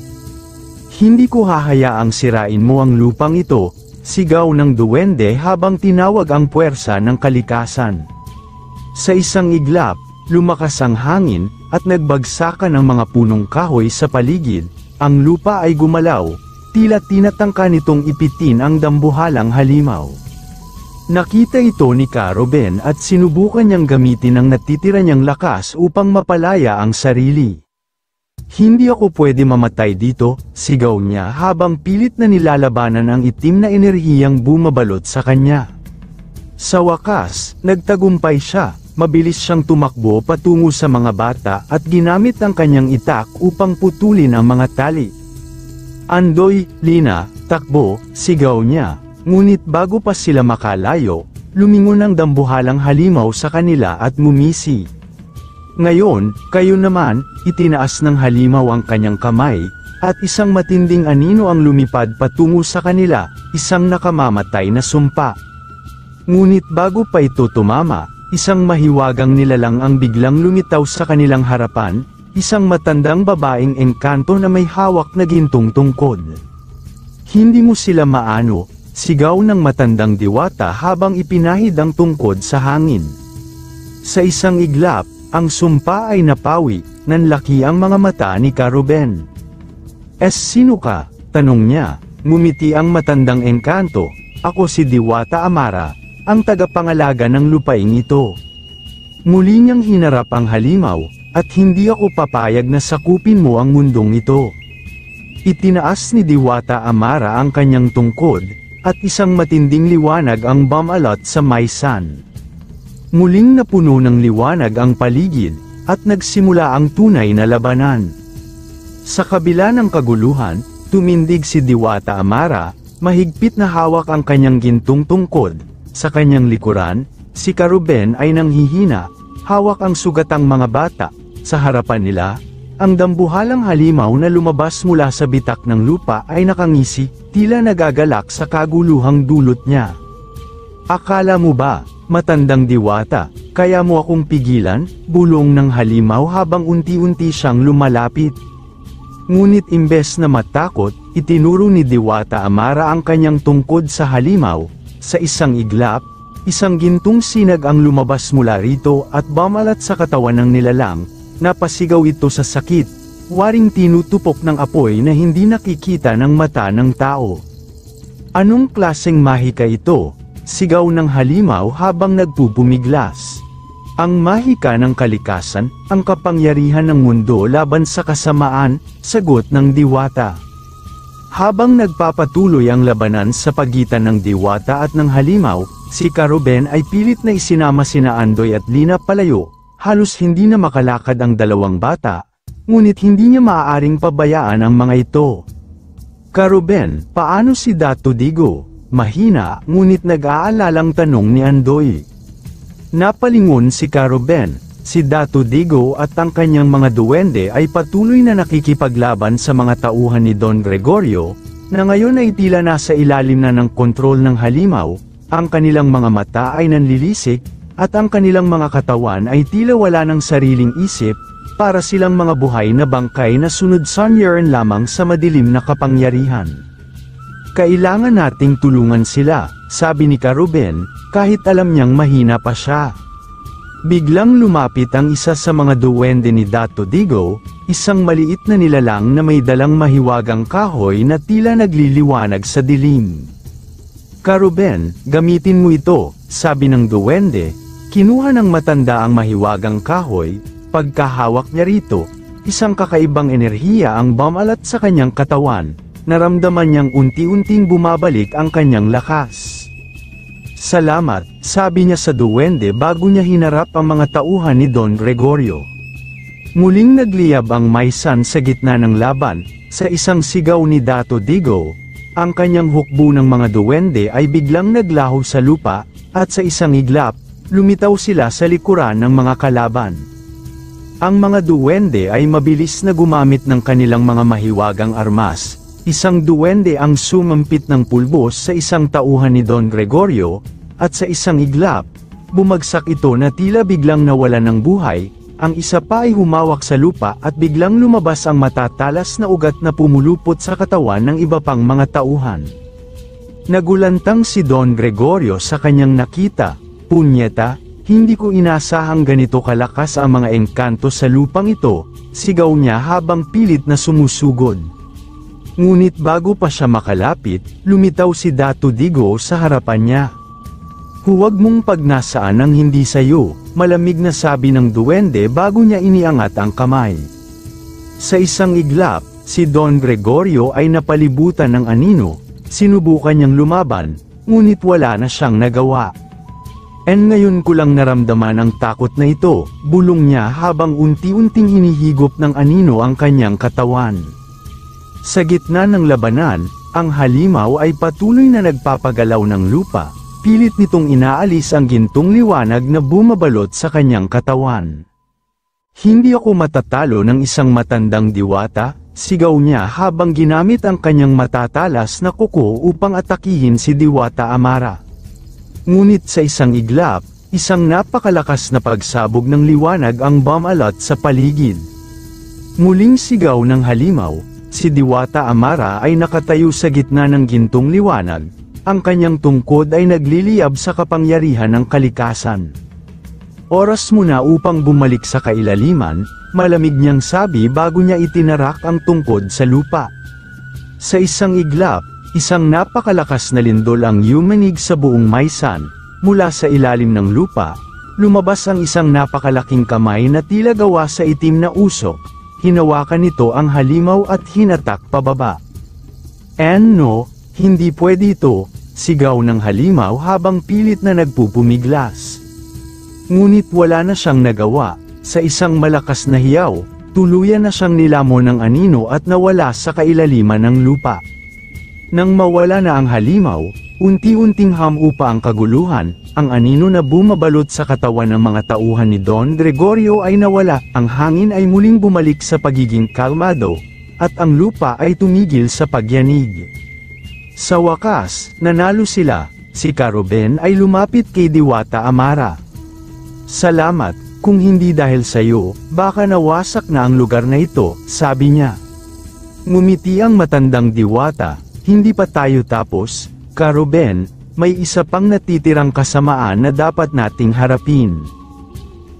"Hindi ko hahayaang sirain mo ang lupang ito," sigaw ng duwende habang tinawag ang puwersa ng kalikasan. Sa isang iglap, lumakas ang hangin, at nagbagsakan ang mga punong kahoy sa paligid. Ang lupa ay gumalaw, tila tinatangka nitong ipitin ang dambuhalang halimaw. Nakita ito ni Caruben at sinubukan niyang gamitin ang natitira niyang lakas upang mapalaya ang sarili. "Hindi ako pwede mamatay dito," sigaw niya habang pilit na nilalabanan ang itim na enerhiyang bumabalot sa kanya. Sa wakas, nagtagumpay siya. Mabilis siyang tumakbo patungo sa mga bata at ginamit ang kanyang itak upang putulin ang mga tali. "Andoy, Lina, takbo," sigaw niya. Ngunit bago pa sila makalayo, lumingon ang dambuhalang halimaw sa kanila at ngumisi. "Ngayon, kayo naman," itinaas ng halimaw ang kanyang kamay, at isang matinding anino ang lumipad patungo sa kanila, isang nakamamatay na sumpa. Ngunit bago pa ito tumama, isang mahiwagang nilalang ang biglang lumitaw sa kanilang harapan, isang matandang babaeng engkanto na may hawak na gintong tungkod. "Hindi mo sila maano," sigaw ng matandang diwata habang ipinahid ang tungkod sa hangin. Sa isang iglap, ang sumpa ay napawi, nanlaki ang mga mata ni Caruben. "Sino ka?" tanong niya. Ngumiti ang matandang engkanto. "Ako si Diwata Amara, ang tagapangalaga ng lupaing ito." Muli niyang hinarap ang halimaw, "At hindi ako papayag na sakupin mo ang mundong ito." Itinaas ni Diwata Amara ang kanyang tungkod, at isang matinding liwanag ang bumalot sa maysan. Muling napuno ng liwanag ang paligid, at nagsimula ang tunay na labanan. Sa kabila ng kaguluhan, tumindig si Diwata Amara, mahigpit na hawak ang kanyang gintong tungkod. Sa kanyang likuran, si Caruben ay nanghihina, hawak ang sugatang mga bata. Sa harapan nila, ang dambuhalang halimaw na lumabas mula sa bitak ng lupa ay nakangisi, tila nagagalak sa kaguluhang dulot niya. "Akala mo ba, matandang diwata, kaya mo akong pigilan?" bulong ng halimaw habang unti-unti siyang lumalapit. Ngunit imbes na matakot, itinuro ni Diwata Amara ang kanyang tungkod sa halimaw. Sa isang iglap, isang gintong sinag ang lumabas mula rito at bumalat sa katawan ng nilalang. Napasigaw ito sa sakit, waring tinutupok ng apoy na hindi nakikita ng mata ng tao. Anong klaseng mahika ito? Sigaw ng halimaw habang nagpupumiglas. Ang mahika ng kalikasan, ang kapangyarihan ng mundo laban sa kasamaan, sagot ng Diwata. Habang nagpapatuloy ang labanan sa pagitan ng Diwata at ng halimaw, si Ka-Ruben ay pilit na isinama sina Andoy at Lina palayo. Halos hindi na makalakad ang dalawang bata, ngunit hindi niya maaaring pabayaan ang mga ito. Ka-Ruben, paano si Dato Digo? Mahina, ngunit nag-aalalang tanong ni Andoy. Napalingon si Ka-Ruben, si Dato Digo at ang kanyang mga duwende ay patuloy na nakikipaglaban sa mga tauhan ni Don Gregorio, na ngayon ay tila nasa ilalim na ng kontrol ng halimaw, ang kanilang mga mata ay nanlilisik, at ang kanilang mga katawan ay tila wala ng sariling isip, para silang mga buhay na bangkay na sunod-sunyaran lamang sa madilim na kapangyarihan. Kailangan nating tulungan sila, sabi ni Ka-Ruben, kahit alam niyang mahina pa siya. Biglang lumapit ang isa sa mga duwende ni Dato Digo, isang maliit na nilalang na may dalang mahiwagang kahoy na tila nagliliwanag sa dilim. Ka-Ruben, gamitin mo ito, sabi ng duwende. Kinuha ng matanda ang mahiwagang kahoy. Pagkahawak niya rito, isang kakaibang enerhiya ang bumalat sa kanyang katawan. Naramdaman niyang unti-unting bumabalik ang kanyang lakas. Salamat, sabi niya sa duwende bago niya hinarap ang mga tauhan ni Don Gregorio. Muling nagliyab ang Maysan sa gitna ng laban, sa isang sigaw ni Dato Digo. Ang kanyang hukbo ng mga duwende ay biglang naglaho sa lupa, at sa isang iglap, lumitaw sila sa likuran ng mga kalaban. Ang mga duwende ay mabilis na gumamit ng kanilang mga mahiwagang armas. Isang duwende ang sumampit ng pulbos sa isang tauhan ni Don Gregorio, at sa isang iglap, bumagsak ito na tila biglang nawalan ng buhay. Ang isa pa ay humawak sa lupa at biglang lumabas ang matatalas na ugat na pumulupot sa katawan ng iba pang mga tauhan. Nagulantang si Don Gregorio sa kanyang nakita. Punyeta, hindi ko inasahang ganito kalakas ang mga engkanto sa lupang ito, sigaw niya habang pilit na sumusugod. Ngunit bago pa siya makalapit, lumitaw si Dato Digo sa harapan niya. Huwag mong pagnasaan ang hindi sayo, malamig na sabi ng duwende bago niya iniangat ang kamay. Sa isang iglap, si Don Gregorio ay napalibutan ng anino, sinubukan niyang lumaban, ngunit wala na siyang nagawa. Ngayon ko lang naramdaman ang takot na ito, bulong niya habang unti-unting hinihigop ng anino ang kanyang katawan. Sa gitna ng labanan, ang halimaw ay patuloy na nagpapagalaw ng lupa, pilit nitong inaalis ang gintong liwanag na bumabalot sa kanyang katawan. Hindi ako matatalo ng isang matandang diwata, sigaw niya habang ginamit ang kanyang matatalas na kuko upang atakihin si Diwata Amara. Ngunit sa isang iglap, isang napakalakas na pagsabog ng liwanag ang bumalat sa paligid. Muling sigaw ng halimaw, si Diwata Amara ay nakatayo sa gitna ng gintong liwanag, ang kanyang tungkod ay nagliliyab sa kapangyarihan ng kalikasan. Oras mo na upang bumalik sa kailaliman, malamig niyang sabi bago niya itinarak ang tungkod sa lupa. Sa isang iglap, isang napakalakas na lindol ang yumanig sa buong Maysan. Mula sa ilalim ng lupa, lumabas ang isang napakalaking kamay na tila gawa sa itim na usok. Hinawakan nito ang halimaw at hinatak pababa. No, hindi pwede ito, sigaw ng halimaw habang pilit na nagpupumiglas. Ngunit wala na siyang nagawa. Sa isang malakas na hiyaw, tuluyan na siyang nilamon ng anino at nawala sa kailaliman ng lupa. Nang mawala na ang halimaw, unti-unting hamupa ang kaguluhan, ang anino na bumabalot sa katawan ng mga tauhan ni Don Gregorio ay nawala, ang hangin ay muling bumalik sa pagiging kalmado, at ang lupa ay tumigil sa pagyanig. Sa wakas, nanalo sila. Si Ka-Ruben ay lumapit kay Diwata Amara. Salamat, kung hindi dahil sa iyo, baka nawasak na ang lugar na ito, sabi niya. Ngumiti ang matandang diwata, hindi pa tayo tapos, Ka-Ruben, may isa pang natitirang kasamaan na dapat nating harapin.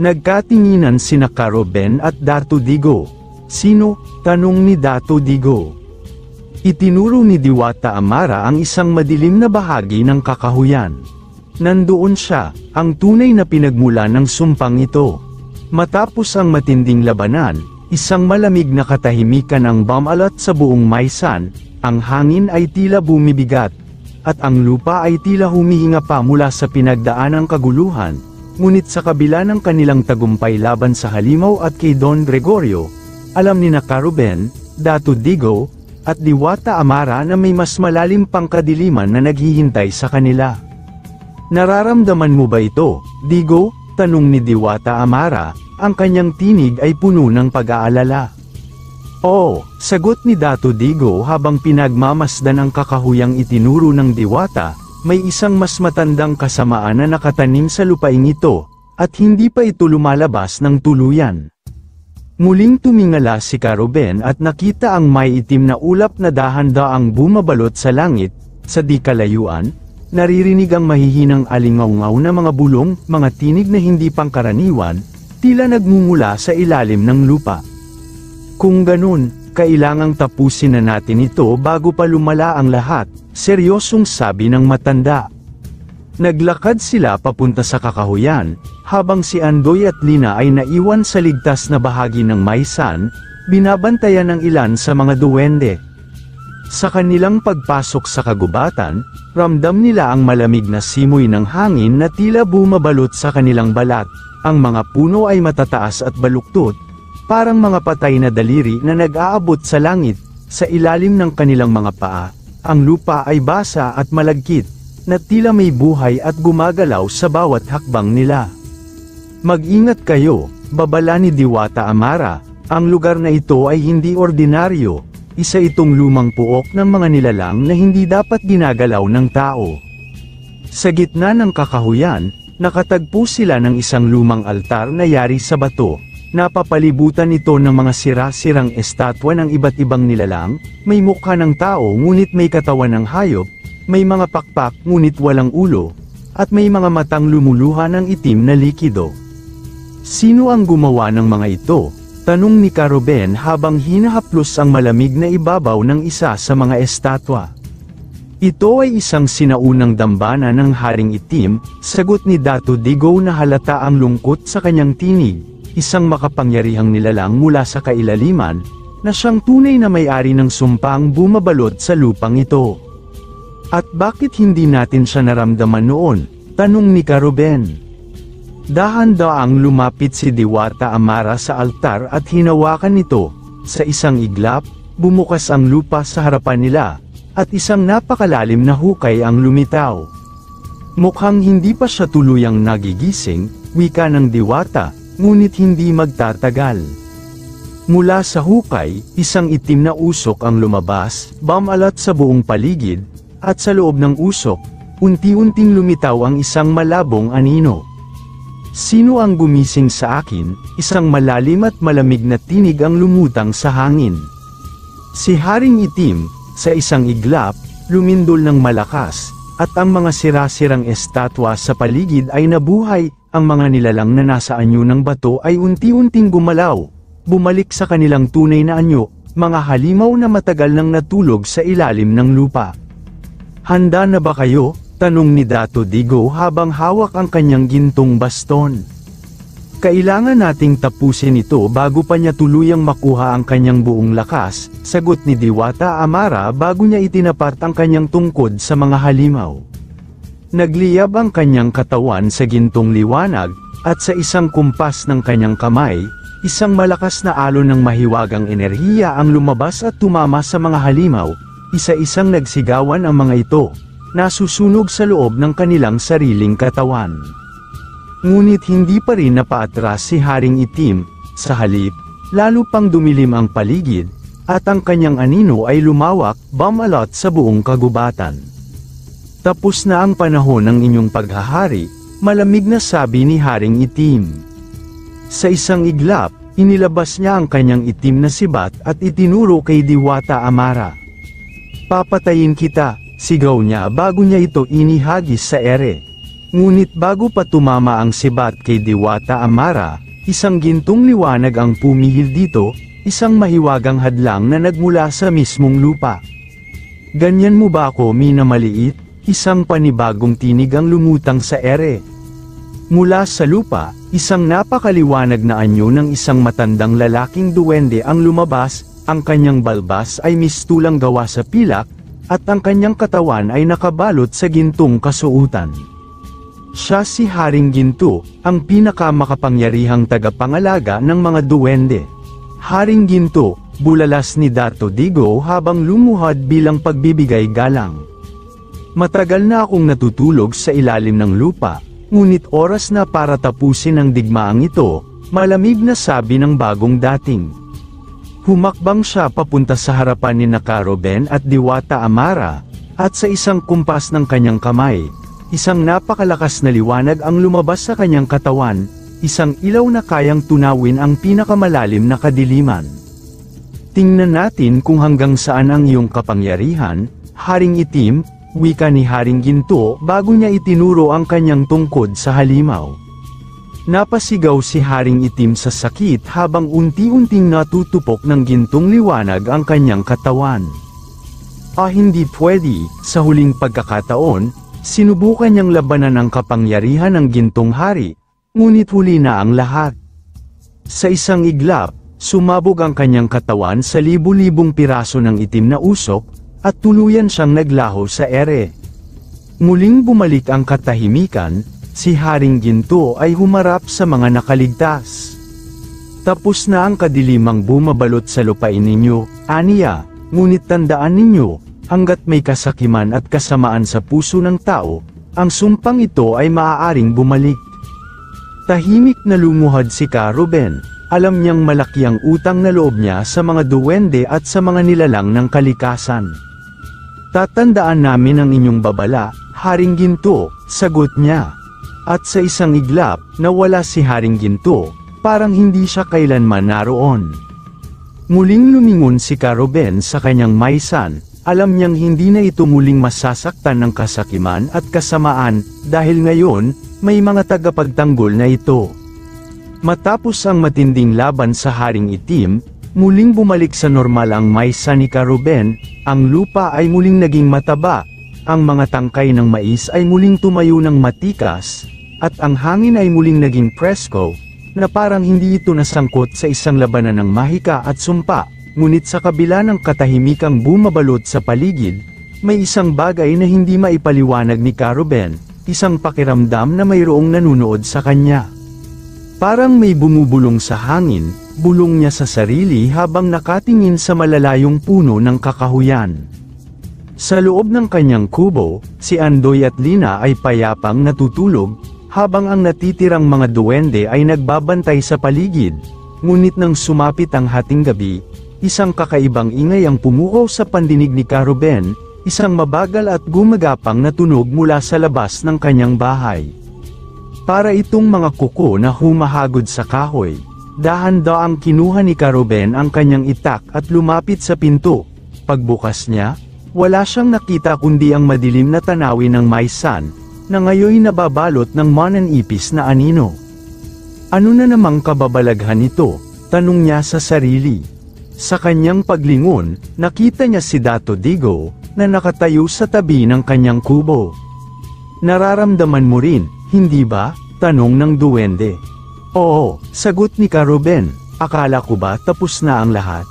Nagkatinginan sina Ka-Ruben at Dato Digo. Sino? Tanong ni Dato Digo. Itinuro ni Diwata Amara ang isang madilim na bahagi ng kakahuyan. Nandoon siya, ang tunay na pinagmula ng sumpang ito. Matapos ang matinding labanan, isang malamig na katahimikan ang bumalat sa buong Maysan, ang hangin ay tila bumibigat, at ang lupa ay tila humihinga pa mula sa pinagdaanang kaguluhan. Ngunit sa kabila ng kanilang tagumpay laban sa halimaw at kay Don Gregorio, alam ni Ka-Ruben, Dato Digo, at Diwata Amara na may mas malalim pang kadiliman na naghihintay sa kanila. Nararamdaman mo ba ito, Digo? Tanong ni Diwata Amara, ang kanyang tinig ay puno ng pag-aalala. Oo, sagot ni Dato Digo habang pinagmamasdan ang kakahuyang itinuro ng Diwata, may isang mas matandang kasamaan na nakatanim sa lupaing ito, at hindi pa ito lumalabas ng tuluyan. Muling tumingala si Ka-Ruben at nakita ang may itim na ulap na dahan-daang bumabalot sa langit. Sa di kalayuan, naririnig ang mahihinang alingaw-ngaw na mga bulong, mga tinig na hindi pangkaraniwan, tila nagmumula sa ilalim ng lupa. Kung ganun, kailangang tapusin na natin ito bago pa lumala ang lahat, seryosong sabi ng matanda. Naglakad sila papunta sa kakahuyan, habang si Andoy at Lina ay naiwan sa ligtas na bahagi ng Maysan, binabantayan ng ilan sa mga duwende. Sa kanilang pagpasok sa kagubatan, ramdam nila ang malamig na simoy ng hangin na tila bumabalot sa kanilang balat. Ang mga puno ay matataas at baluktot, parang mga patay na daliri na nag-aabot sa langit. Sa ilalim ng kanilang mga paa, ang lupa ay basa at malagkit, na tila may buhay at gumagalaw sa bawat hakbang nila. Mag-ingat kayo, babala ni Diwata Amara, ang lugar na ito ay hindi ordinaryo, isa itong lumang puok ng mga nilalang na hindi dapat ginagalaw ng tao. Sa gitna ng kakahuyan, nakatagpo sila ng isang lumang altar na yari sa bato. Napapalibutan ito ng mga sira-sirang estatwa ng iba't ibang nilalang, may mukha ng tao ngunit may katawan ng hayop, may mga pakpak ngunit walang ulo, at may mga matang lumuluha ng itim na likido. Sino ang gumawa ng mga ito? Tanong ni Ka-Ruben habang hinahaplos ang malamig na ibabaw ng isa sa mga estatwa. Ito ay isang sinaunang dambana ng Haring Itim, sagot ni Dato Digo na halata ang lungkot sa kanyang tinig, isang makapangyarihang nilalang mula sa kailaliman, na siyang tunay na may-ari ng sumpang bumabalot sa lupang ito. At bakit hindi natin siya naramdaman noon? Tanong ni Ka-Ruben. Dahan-daang lumapit si Diwata Amara sa altar at hinawakan ito. Sa isang iglap, bumukas ang lupa sa harapan nila, at isang napakalalim na hukay ang lumitaw. Mukhang hindi pa siya tuluyang nagigising, wika ng Diwata, ngunit hindi magtatagal. Mula sa hukay, isang itim na usok ang lumabas, bumalat sa buong paligid, at sa loob ng usok, unti-unting lumitaw ang isang malabong anino. Sino ang gumising sa akin? Isang malalim at malamig na tinig ang lumutang sa hangin. Si Haring Itim, sa isang iglap, lumindol ng malakas, at ang mga sira-sirang estatwa sa paligid ay nabuhay. Ang mga nilalang na nasa anyo ng bato ay unti-unting gumalaw, bumalik sa kanilang tunay na anyo, mga halimaw na matagal nang natulog sa ilalim ng lupa. Handa na ba kayo? Tanong ni Dato Digo habang hawak ang kanyang gintong baston. Kailangan nating tapusin ito bago pa niya tuluyang makuha ang kanyang buong lakas, sagot ni Diwata Amara bago niya itinapat ang kanyang tungkod sa mga halimaw. Nagliyab ang kanyang katawan sa gintong liwanag, at sa isang kumpas ng kanyang kamay, isang malakas na alon ng mahiwagang enerhiya ang lumabas at tumama sa mga halimaw, isa-isang nagsigawan ang mga ito, nasusunog sa loob ng kanilang sariling katawan. Ngunit hindi pa rin napaatras si Haring Itim, sa halip, lalo pang dumilim ang paligid, at ang kanyang anino ay lumawak, bumalot sa buong kagubatan. Tapos na ang panahon ng inyong paghahari, malamig na sabi ni Haring Itim. Sa isang iglap, Inilabas niya ang kanyang itim na sibat at itinuro kay Diwata Amara. "Papatayin kita," sigaw niya bago niya ito inihagis sa ere. Ngunit bago pa tumama ang sibat kay Diwata Amara, isang gintong liwanag ang pumihil dito, isang mahiwagang hadlang na nagmula sa mismong lupa. "Ganyan mo ba ako, Mina maliit?" Isang panibagong tinig ang lumutang sa ere. Mula sa lupa, isang napakaliwanag na anyo ng isang matandang lalaking duwende ang lumabas, ang kanyang balbas ay mistulang gawa sa pilak, at ang kanyang katawan ay nakabalot sa gintong kasuutan. Siya si Haring Ginto, ang pinakamakapangyarihang tagapangalaga ng mga duwende. "Haring Ginto," bulalas ni Dato Digo habang lumuhad bilang pagbibigay galang. "Matagal na akong natutulog sa ilalim ng lupa, ngunit oras na para tapusin ang digmaang ito," malamig na sabi ng bagong dating. Humakbang siya papunta sa harapan ni Nakaroben at Diwata Amara, at sa isang kumpas ng kanyang kamay, isang napakalakas na liwanag ang lumabas sa kanyang katawan, isang ilaw na kayang tunawin ang pinakamalalim na kadiliman. "Tingnan natin kung hanggang saan ang iyong kapangyarihan, Haring Itim," wika ni Haring Ginto bago niya itinuro ang kanyang tungkod sa halimaw. Napasigaw si Haring Itim sa sakit habang unti-unting natutupok ng gintong liwanag ang kanyang katawan. Hindi pwede, sa huling pagkakataon, sinubukan niyang labanan ang kapangyarihan ng gintong hari, ngunit huli na ang lahat. Sa isang iglap, sumabog ang kanyang katawan sa libu-libong piraso ng itim na usok, at tuluyan siyang naglaho sa ere. Muling bumalik ang katahimikan, si Haring Ginto ay humarap sa mga nakaligtas. "Tapos na ang kadilimang bumabalot sa lupain ninyo, aniya, ngunit tandaan ninyo, hanggat may kasakiman at kasamaan sa puso ng tao, ang sumpang ito ay maaaring bumalik." Tahimik na lumuhad si Karuben, alam niyang malaki ang utang na loob niya sa mga duwende at sa mga nilalang ng kalikasan. "Tatandaan namin ang inyong babala, Haring Ginto," sagot niya. At sa isang iglap, nawala si Haring Ginto, parang hindi siya kailanman naroon. Muling lumingon si Karuben sa kanyang maisan, alam niyang hindi na ito muling masasaktan ng kasakiman at kasamaan, dahil ngayon, may mga tagapagtanggol na ito. Matapos ang matinding laban sa Haring Itim, muling bumalik sa normal ang maysa ni Karuben, ang lupa ay muling naging mataba, ang mga tangkay ng mais ay muling tumayo ng matikas, at ang hangin ay muling naging presko, na parang hindi ito nasangkot sa isang labanan ng mahika at sumpa, ngunit sa kabila ng katahimikang bumabalot sa paligid, may isang bagay na hindi maipaliwanag ni Karuben, isang pakiramdam na mayroong nanunood sa kanya. Parang may bumubulong sa hangin, bulong niya sa sarili habang nakatingin sa malalayong puno ng kakahuyan. Sa loob ng kanyang kubo, si Andoy at Lina ay payapang natutulog, habang ang natitirang mga duwende ay nagbabantay sa paligid. Ngunit nang sumapit ang hating gabi, isang kakaibang ingay ang pumukaw sa pandinig ni Karuben, isang mabagal at gumagapang na tunog mula sa labas ng kanyang bahay. Para itong mga kuko na humahagod sa kahoy. Dahan-daang kinuha ni Karuben ang kanyang itak at lumapit sa pinto. Pagbukas niya, wala siyang nakita kundi ang madilim na tanawin ng maisan, na ngayon nababalot ng mananipis na anino. "Ano na namang kababalaghan ito?" tanong niya sa sarili. Sa kanyang paglingon, nakita niya si Dato Digo, na nakatayo sa tabi ng kanyang kubo. "Nararamdaman mo rin, hindi ba?" tanong ng duwende. "Oo," sagot ni Karuben, "akala ko ba tapos na ang lahat?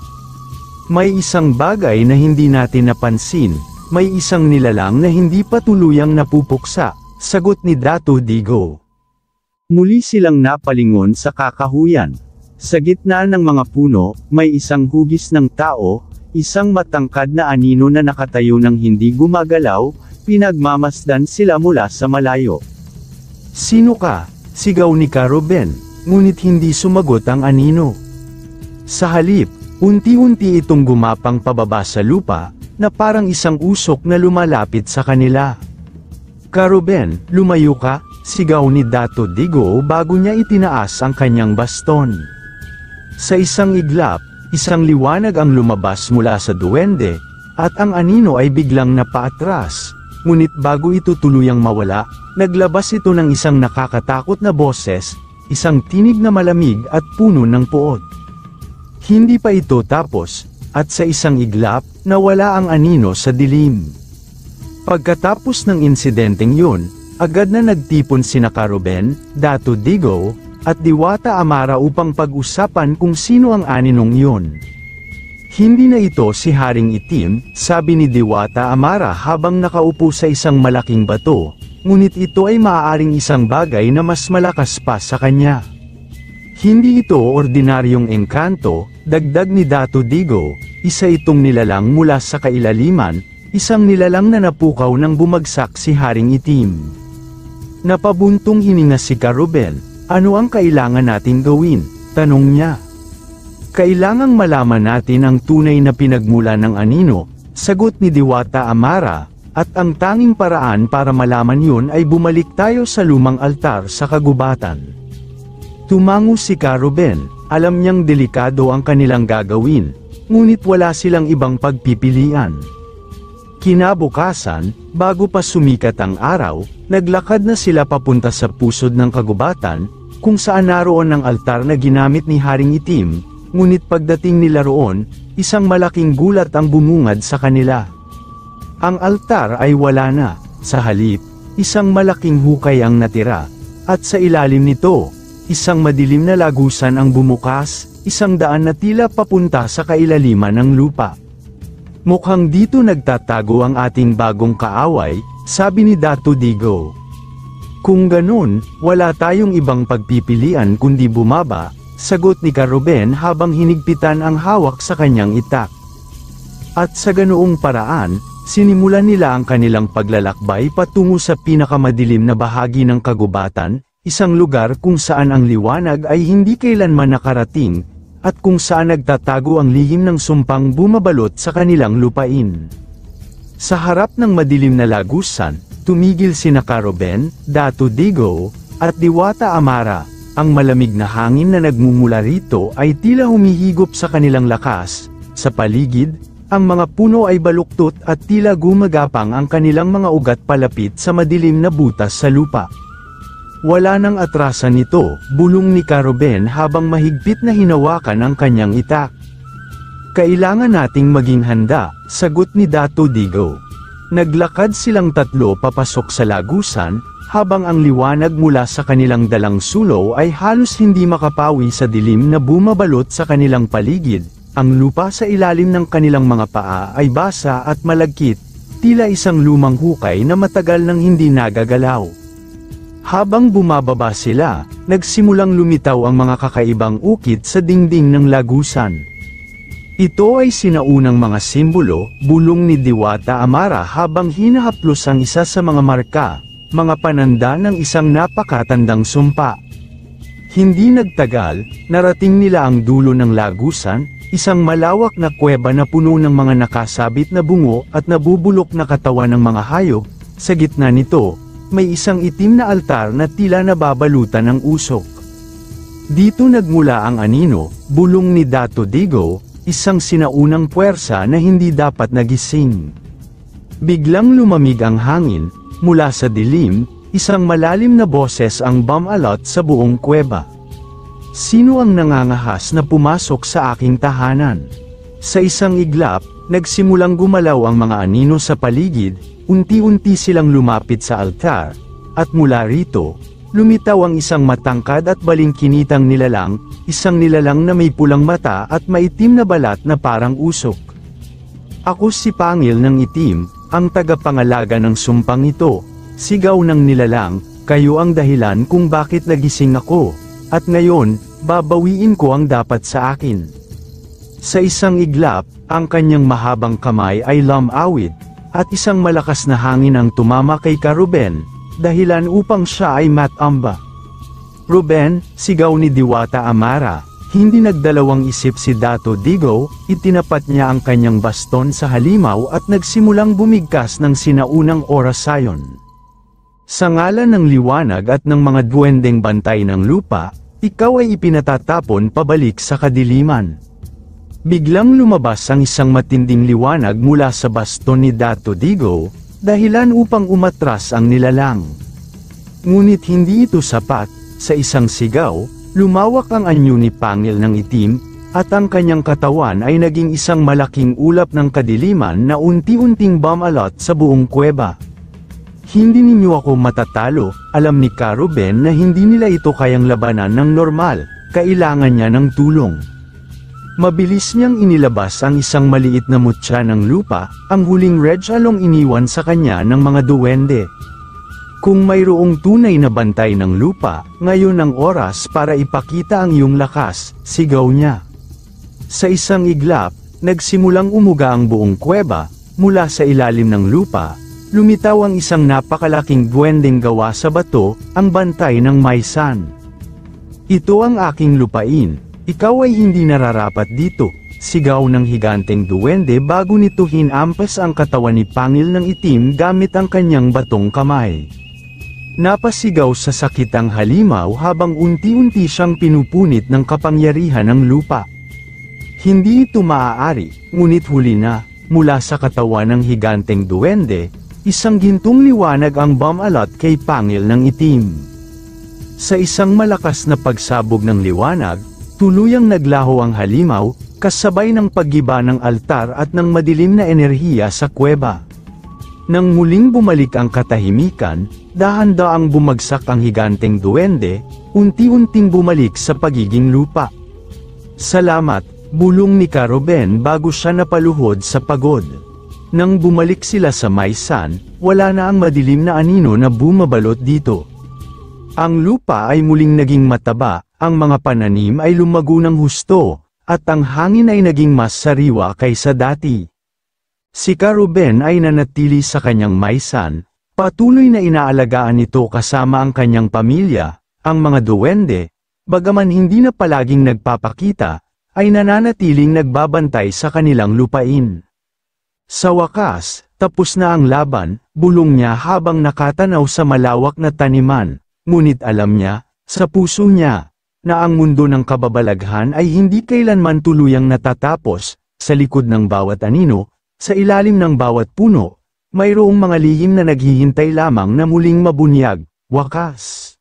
May isang bagay na hindi natin napansin, may isang nilalang na hindi pa tuluyang napupuksa," sagot ni Dato Digo. Muli silang napalingon sa kakahuyan. Sa gitna ng mga puno, may isang hugis ng tao, isang matangkad na anino na nakatayo ng hindi gumagalaw, pinagmamasdan sila mula sa malayo. "Sino ka?" sigaw ni Karuben, ngunit hindi sumagot ang anino. Sa halip, unti-unti itong gumapang pababa sa lupa, na parang isang usok na lumalapit sa kanila. "Karuben, lumayo ka," sigaw ni Dato Digo bago niya itinaas ang kanyang baston. Sa isang iglap, isang liwanag ang lumabas mula sa duwende, at ang anino ay biglang napaatras. Ngunit bago ito tuluyang mawala, naglabas ito ng isang nakakatakot na boses, isang tinig na malamig at puno ng puot. Hindi pa ito tapos, at sa isang iglap, nawala ang anino sa dilim. Pagkatapos ng insidenteng yun, agad na nagtipon sina Ka-Ruben, Dato Digo, at Diwata Amara upang pag-usapan kung sino ang aninong yun. Hindi na ito si Haring Itim, sabi ni Diwata Amara habang nakaupo sa isang malaking bato, ngunit ito ay maaaring isang bagay na mas malakas pa sa kanya. Hindi ito ordinaryong engkanto, dagdag ni Dato Digo, isa itong nilalang mula sa kailaliman, isang nilalang na napukaw nang bumagsak si Haring Itim. Napabuntong hininga si Ka-Ruben. Ano ang kailangan nating gawin? Tanong niya. Kailangang malaman natin ang tunay na pinagmula ng anino, sagot ni Diwata Amara, at ang tanging paraan para malaman yun ay bumalik tayo sa lumang altar sa kagubatan. Tumango si Ka-Ruben, alam niyang delikado ang kanilang gagawin, ngunit wala silang ibang pagpipilian. Kinabukasan, bago pa sumikat ang araw, naglakad na sila papunta sa pusod ng kagubatan, kung saan naroon ang altar na ginamit ni Haring Itim, ngunit pagdating nila roon, isang malaking gulat ang bumungad sa kanila. Ang altar ay wala na, sa halip, isang malaking hukay ang natira, at sa ilalim nito, isang madilim na lagusan ang bumukas, isang daan na tila papunta sa kailaliman ng lupa. Mukhang dito nagtatago ang ating bagong kaaway, sabi ni Dato Digo. Kung ganun, wala tayong ibang pagpipilian kundi bumaba, sagot ni Ka-Ruben habang hinigpitan ang hawak sa kanyang itak. At sa ganoong paraan, sinimulan nila ang kanilang paglalakbay patungo sa pinakamadilim na bahagi ng kagubatan, isang lugar kung saan ang liwanag ay hindi kailanman nakarating, at kung saan nagtatago ang lihim ng sumpang bumabalot sa kanilang lupain. Sa harap ng madilim na lagusan, tumigil sina Ka-Ruben, Dato Digo, at Diwata Amara. Ang malamig na hangin na nagmumula rito ay tila humihigop sa kanilang lakas. Sa paligid, ang mga puno ay baluktot at tila gumagapang ang kanilang mga ugat palapit sa madilim na butas sa lupa. Wala nang atrasan nito, bulong ni Ka-Ruben habang mahigpit na hinawakan ang kanyang itak. Kailangan nating maging handa, sagot ni Dato Digo. Naglakad silang tatlo papasok sa lagusan, habang ang liwanag mula sa kanilang dalang sulong ay halos hindi makapawi sa dilim na bumabalot sa kanilang paligid. Ang lupa sa ilalim ng kanilang mga paa ay basa at malagkit, tila isang lumang hukay na matagal nang hindi nagagalaw. Habang bumababa sila, nagsimulang lumitaw ang mga kakaibang ukit sa dingding ng lagusan. Ito ay sinaunang mga simbolo, bulong ni Diwata Amara habang hinahaplos ang isa sa mga marka, mga pananda ng isang napakatandang sumpa. Hindi nagtagal, narating nila ang dulo ng lagusan, isang malawak na kuweba na puno ng mga nakasabit na bungo at nabubulok na katawan ng mga hayop. Sa gitna nito, may isang itim na altar na tila nababalutan ng usok. Dito nagmula ang anino, bulong ni Dato Digo, isang sinaunang puwersa na hindi dapat nagising. Biglang lumamig ang hangin, mula sa dilim, isang malalim na boses ang bumalot sa buong kuweba. Sino ang nangangahas na pumasok sa aking tahanan? Sa isang iglap, nagsimulang gumalaw ang mga anino sa paligid, unti-unti silang lumapit sa altar, at mula rito, lumitaw ang isang matangkad at balingkinitang nilalang, isang nilalang na may pulang mata at maitim na balat na parang usok. Ako si Pangil ng Itim, ang tagapangalaga ng sumpang ito, sigaw ng nilalang, kayo ang dahilan kung bakit nagising ako, at ngayon, babawiin ko ang dapat sa akin. Sa isang iglap, ang kanyang mahabang kamay ay lumawit, at isang malakas na hangin ang tumama kay Ka-Ruben, dahilan upang siya ay matamba. Ruben, sigaw ni Diwata Amara, hindi nagdalawang isip si Dato Digo, itinapat niya ang kanyang baston sa halimaw at nagsimulang bumigkas ng sinaunang orasayon. Sa ngalan ng liwanag at ng mga duwendeng bantay ng lupa, ikaw ay ipinatatapon pabalik sa kadiliman. Biglang lumabas ang isang matinding liwanag mula sa baston ni Dato Digo, dahilan upang umatras ang nilalang. Ngunit hindi ito sapat, sa isang sigaw, lumawak ang anyo ni Pangil ng itim, at ang kanyang katawan ay naging isang malaking ulap ng kadiliman na unti-unting bumalot sa buong kuweba. Hindi ninyo ako matatalo, alam ni Karuben na hindi nila ito kayang labanan ng normal, kailangan niya ng tulong. Mabilis niyang inilabas ang isang maliit na mutya ng lupa, ang huling regalong iniwan sa kanya ng mga duwende. Kung mayroong tunay na bantay ng lupa, ngayon ang oras para ipakita ang iyong lakas, sigaw niya. Sa isang iglap, nagsimulang umuga ang buong kuweba, mula sa ilalim ng lupa, lumitaw ang isang napakalaking duwendeng gawa sa bato, ang bantay ng Maysan. Ito ang aking lupain. Ikaw ay hindi nararapat dito, sigaw ng higanteng duwende bago nito hinampas ang katawan ni Pangil ng itim gamit ang kanyang batong kamay. Napasigaw sa sakit ang halimaw habang unti-unti siyang pinupunit ng kapangyarihan ng lupa. Hindi ito maaari, ngunit huli na, mula sa katawan ng higanteng duwende, isang gintong liwanag ang bumalot kay Pangil ng itim. Sa isang malakas na pagsabog ng liwanag, tuluyang naglaho ang halimaw, kasabay ng paggiba ng altar at ng madilim na enerhiya sa kuweba. Nang muling bumalik ang katahimikan, dahan-daang bumagsak ang higanteng duwende, unti-unting bumalik sa pagiging lupa. Salamat, bulong ni Karuben bago siya napaluhod sa pagod. Nang bumalik sila sa Maysan, wala na ang madilim na anino na bumabalot dito. Ang lupa ay muling naging mataba, ang mga pananim ay lumago ng husto, at ang hangin ay naging mas sariwa kaysa dati. Si Karuben ay nanatili sa kanyang Maysan, patuloy na inaalagaan ito kasama ang kanyang pamilya, ang mga duwende, bagaman hindi na palaging nagpapakita, ay nananatiling nagbabantay sa kanilang lupain. Sa wakas, tapos na ang laban, bulong niya habang nakatanaw sa malawak na taniman, ngunit alam niya, sa puso niya, na ang mundo ng kababalaghan ay hindi kailanman tuluyang natatapos, sa likod ng bawat anino, sa ilalim ng bawat puno, mayroong mga lihim na naghihintay lamang na muling mabunyag, wakas.